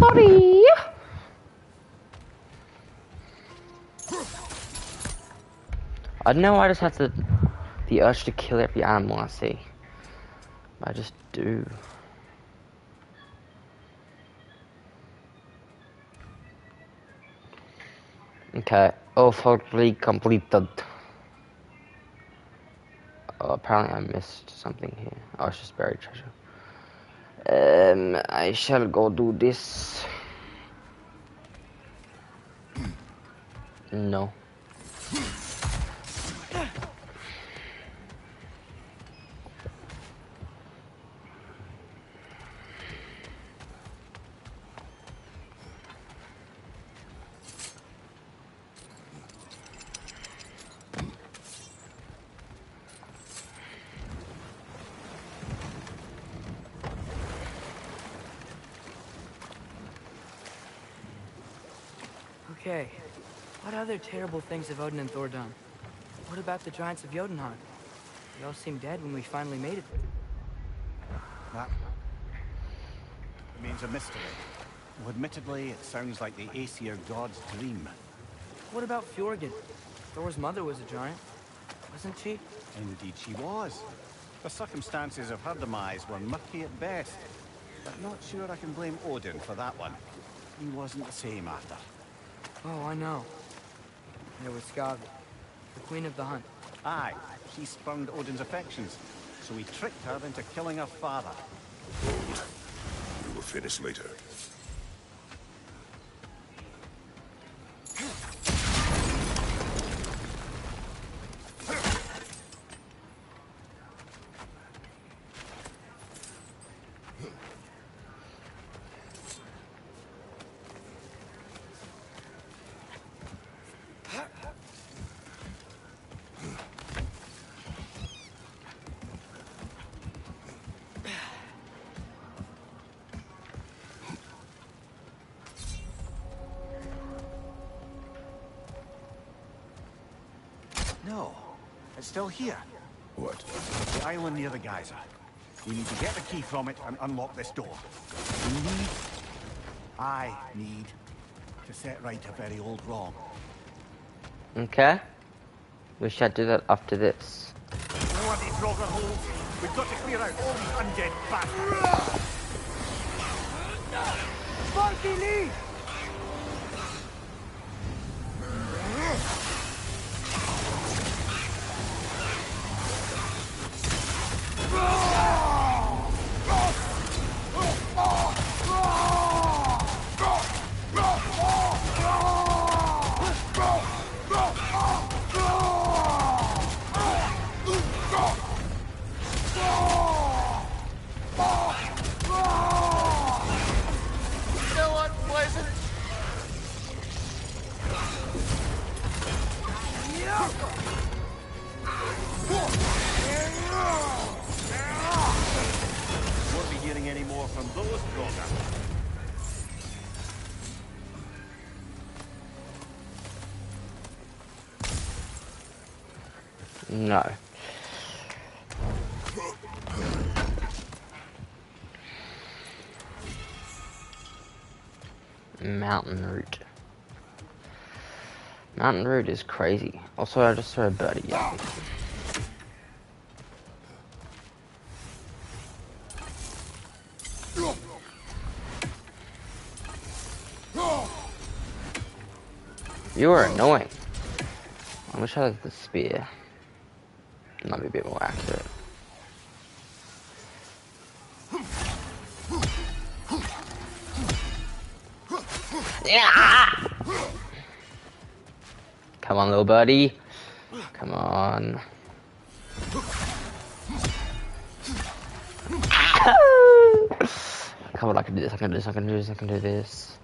S1: sorry. I don't know why I just have the urge to kill every animal I see. I just do. Okay, all fully completed. Oh, apparently I missed something here. Oh, it's just buried treasure. I shall go do this. No.
S3: Okay, what other terrible things have Odin and Thor done? What about the giants of Jotunheim? They all seemed dead when we finally made it.
S2: That remains a mystery. Well, admittedly, it sounds like the Aesir god's dream.
S3: What about Fjorgyn? Thor's mother was a giant, wasn't she?
S2: Indeed she was. The circumstances of her demise were murky at best. But not sure I can blame Odin for that one. He wasn't the same after.
S3: Oh, I know. There was Skavi, the queen of the hunt.
S2: Aye, she spurned Odin's affections, so he tricked her into killing her father.
S5: We will finish later.
S2: No, it's still here.
S5: What?
S2: The island near the geyser. We need to get the key from it and unlock this door. I need to set right a very old wrong.
S1: Okay. We shall do that after this.
S2: Bloody Draugr holes! We've got to clear out all these undead bastards! Sparky Lee! Won't be hearing any more from those Draugr.
S1: No. Mountain route. Mountain route is crazy. Also, I just saw a birdie. Yeah. You are annoying. I wish I had the spear. Might be a bit more accurate. Yeah! Come on, little birdie. Come on. Come on, I can do this, I can do this, I can do this, I can do this.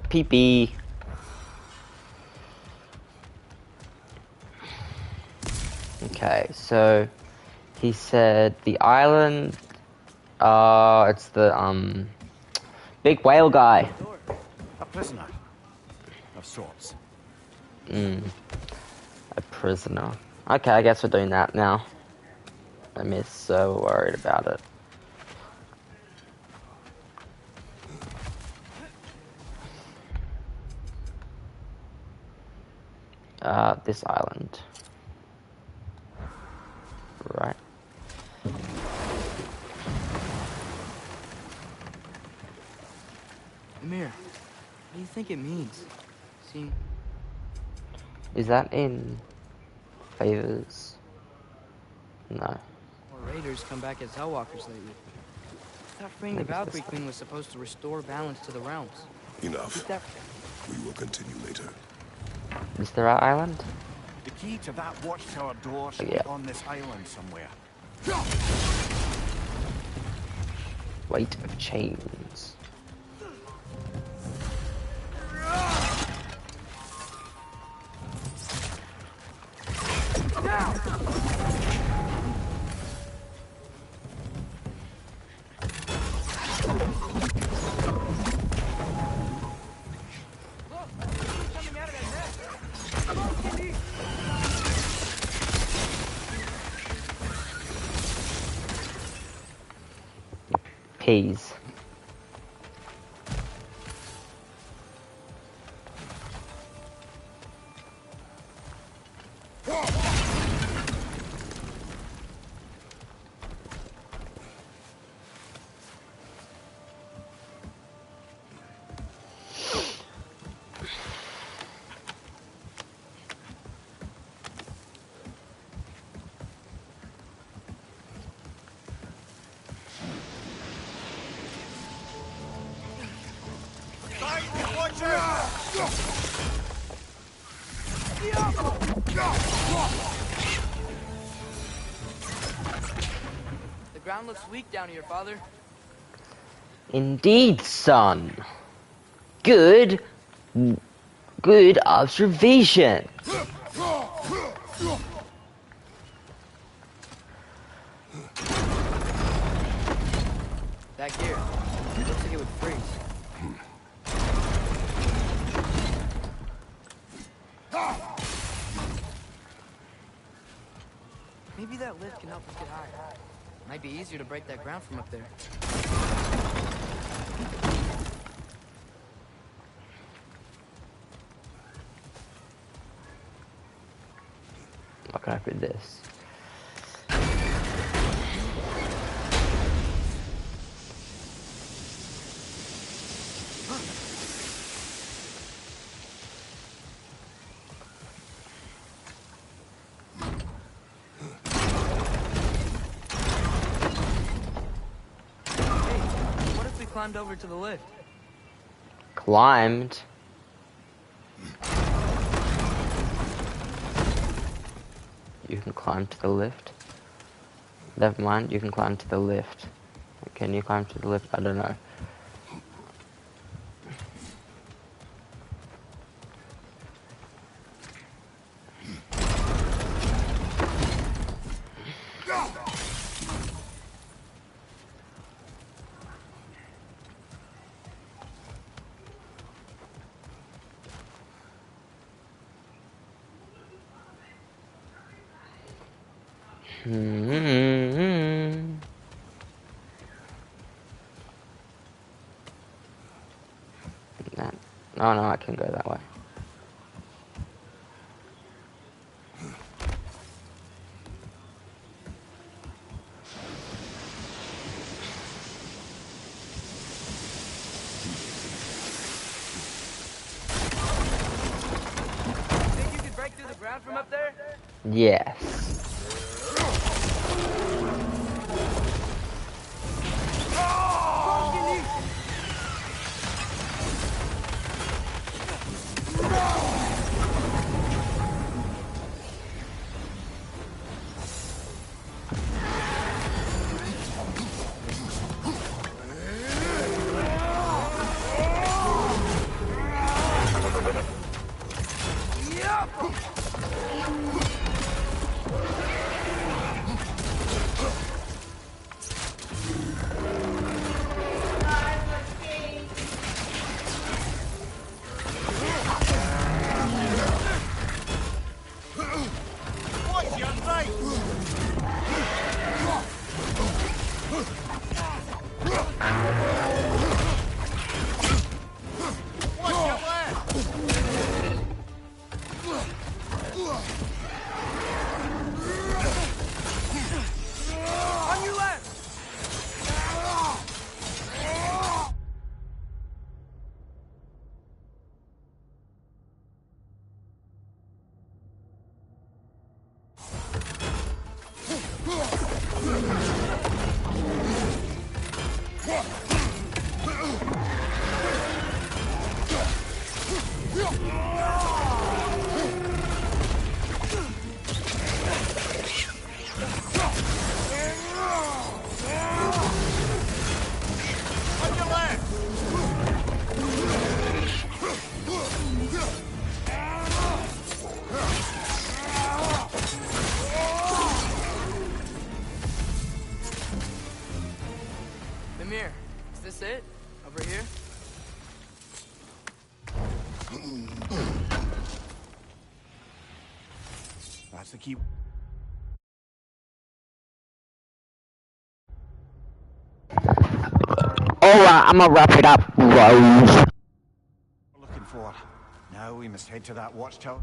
S1: Pee-pee. Okay, so he said the island, it's the big whale guy.
S2: A prisoner of sorts.
S1: A prisoner. Okay, I guess we're doing that now. I'm so worried about it. This island. Right.
S3: Amir, what do you think it means? See,
S1: Is that in favors? No.
S3: more raiders come back as Hellwalkers lately. I thought freeing the Valkyrie Queen was supposed to restore balance to the realms.
S5: Enough.
S3: That...
S5: We will continue later.
S1: Is there an island?
S2: The key to that watchtower door should
S1: Yeah.
S2: be on this island somewhere.
S1: Weight of chains. Peas.
S3: The ground looks weak down here, Father.
S1: Indeed, son. Good observation.
S3: Back here. It looks like it would freeze. Maybe that lift can help us get higher. Might be easier to break that ground from up there.
S1: What can I put this?
S3: What if we climbed over to the lift?
S1: Climbed. You can climb to the lift. Never mind, you can climb to the lift. Can you climb to the lift? I don't know. Oh no, I can go that way.
S3: Think you could break through the ground from up there?
S1: Yes.
S3: here. Is this it? Over here?
S2: That's the key.
S1: Alright, I'm gonna wrap it up, Rose.
S2: We're looking for. Now we must head to that watchtower.